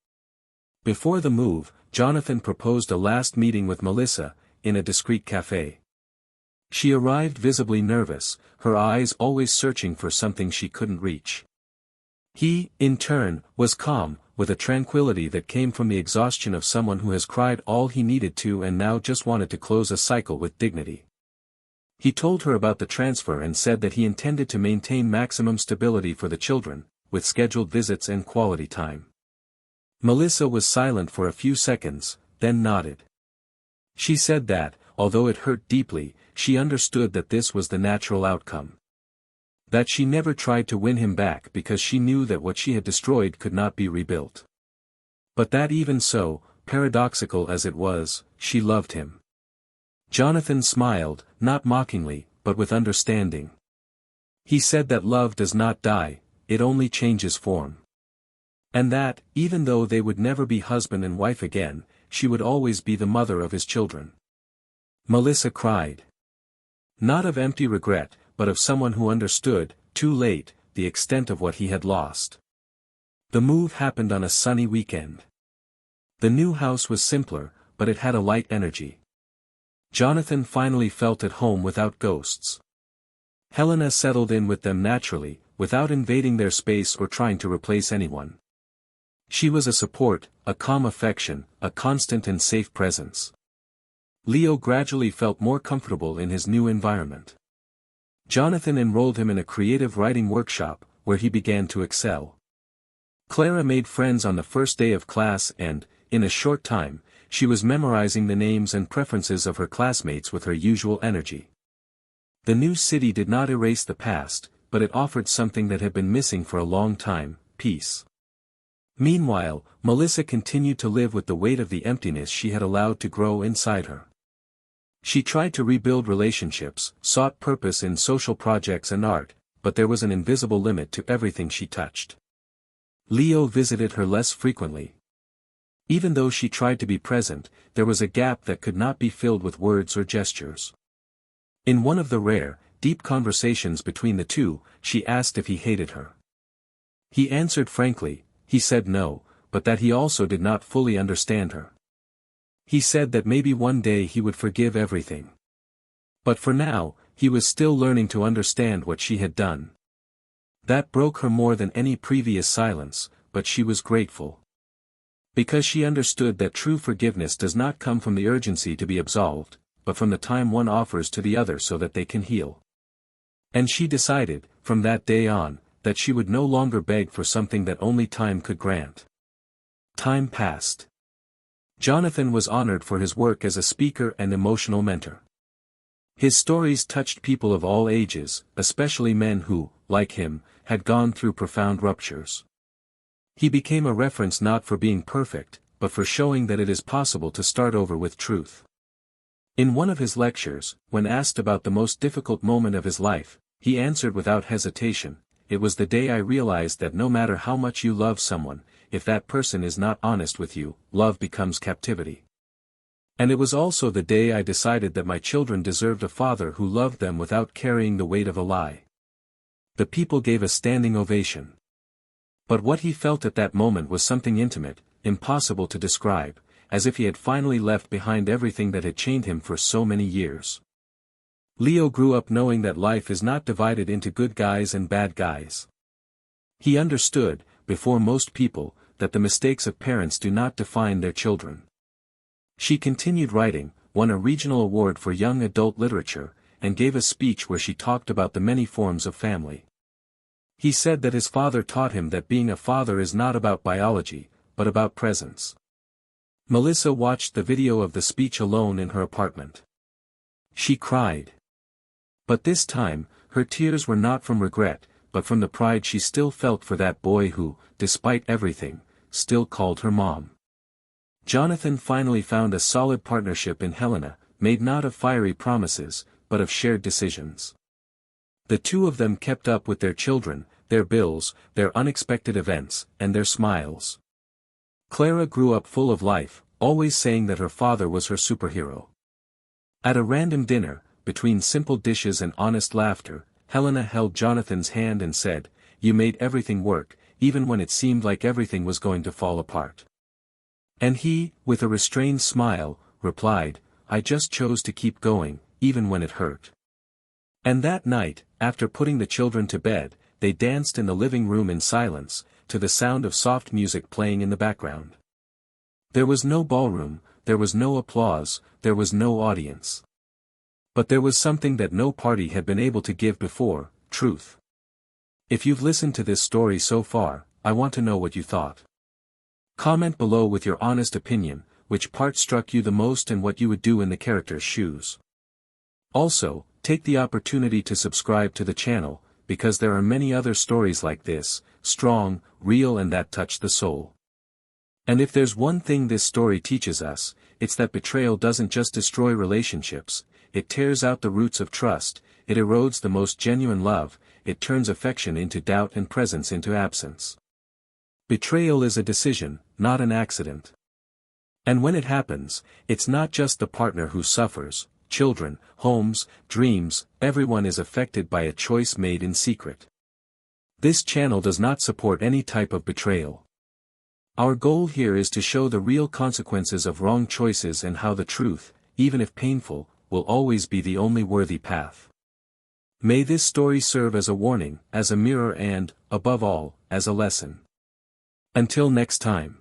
Before the move, Jonathan proposed a last meeting with Melissa, in a discreet cafe. She arrived visibly nervous, her eyes always searching for something she couldn't reach. He, in turn, was calm, with a tranquility that came from the exhaustion of someone who has cried all he needed to and now just wanted to close a cycle with dignity. He told her about the transfer and said that he intended to maintain maximum stability for the children, with scheduled visits and quality time. Melissa was silent for a few seconds, then nodded. She said that, although it hurt deeply, she understood that this was the natural outcome. That she never tried to win him back because she knew that what she had destroyed could not be rebuilt. But that even so, paradoxical as it was, she loved him. Jonathan smiled, not mockingly, but with understanding. He said that love does not die, it only changes form. And that, even though they would never be husband and wife again, she would always be the mother of his children. Melissa cried. Not of empty regret, but of someone who understood, too late, the extent of what he had lost. The move happened on a sunny weekend. The new house was simpler, but it had a light energy. Jonathan finally felt at home without ghosts. Helena settled in with them naturally, without invading their space or trying to replace anyone. She was a support, a calm affection, a constant and safe presence. Leo gradually felt more comfortable in his new environment. Jonathan enrolled him in a creative writing workshop, where he began to excel. Clara made friends on the first day of class and, in a short time, she was memorizing the names and preferences of her classmates with her usual energy. The new city did not erase the past, but it offered something that had been missing for a long time, peace. Meanwhile, Melissa continued to live with the weight of the emptiness she had allowed to grow inside her. She tried to rebuild relationships, sought purpose in social projects and art, but there was an invisible limit to everything she touched. Leo visited her less frequently. Even though she tried to be present, there was a gap that could not be filled with words or gestures. In one of the rare, deep conversations between the two, she asked if he hated her. He answered frankly, he said no, but that he also did not fully understand her. He said that maybe one day he would forgive everything. But for now, he was still learning to understand what she had done. That broke her more than any previous silence, but she was grateful. Because she understood that true forgiveness does not come from the urgency to be absolved, but from the time one offers to the other so that they can heal. And she decided, from that day on, that she would no longer beg for something that only time could grant. Time passed. Jonathan was honored for his work as a speaker and emotional mentor. His stories touched people of all ages, especially men who, like him, had gone through profound ruptures. He became a reference not for being perfect, but for showing that it is possible to start over with truth. In one of his lectures, when asked about the most difficult moment of his life, he answered without hesitation, "It was the day I realized that no matter how much you love someone, if that person is not honest with you, love becomes captivity. And it was also the day I decided that my children deserved a father who loved them without carrying the weight of a lie." The people gave a standing ovation. But what he felt at that moment was something intimate, impossible to describe, as if he had finally left behind everything that had chained him for so many years. Leo grew up knowing that life is not divided into good guys and bad guys. He understood, before most people, that the mistakes of parents do not define their children. She continued writing, won a regional award for young adult literature, and gave a speech where she talked about the many forms of family. He said that his father taught him that being a father is not about biology, but about presence. Melissa watched the video of the speech alone in her apartment. She cried. But this time, her tears were not from regret, but from the pride she still felt for that boy who, despite everything, still called her mom. Jonathan finally found a solid partnership in Helena, made not of fiery promises, but of shared decisions. The two of them kept up with their children, their bills, their unexpected events, and their smiles. Clara grew up full of life, always saying that her father was her superhero. At a random dinner, between simple dishes and honest laughter, Helena held Jonathan's hand and said, "You made everything work, even when it seemed like everything was going to fall apart. And he, with a restrained smile, replied, "I just chose to keep going, even when it hurt." And that night, after putting the children to bed, they danced in the living room in silence, to the sound of soft music playing in the background. There was no ballroom, there was no applause, there was no audience. But there was something that no party had been able to give before: truth. If you've listened to this story so far, I want to know what you thought. Comment below with your honest opinion, which part struck you the most and what you would do in the character's shoes. Also, take the opportunity to subscribe to the channel, because there are many other stories like this, strong, real, and that touch the soul. And if there's one thing this story teaches us, it's that betrayal doesn't just destroy relationships, it tears out the roots of trust, it erodes the most genuine love, it turns affection into doubt and presence into absence. Betrayal is a decision, not an accident. And when it happens, it's not just the partner who suffers. Children, homes, dreams, everyone is affected by a choice made in secret. This channel does not support any type of betrayal. Our goal here is to show the real consequences of wrong choices and how the truth, even if painful, will always be the only worthy path. May this story serve as a warning, as a mirror and, above all, as a lesson. Until next time.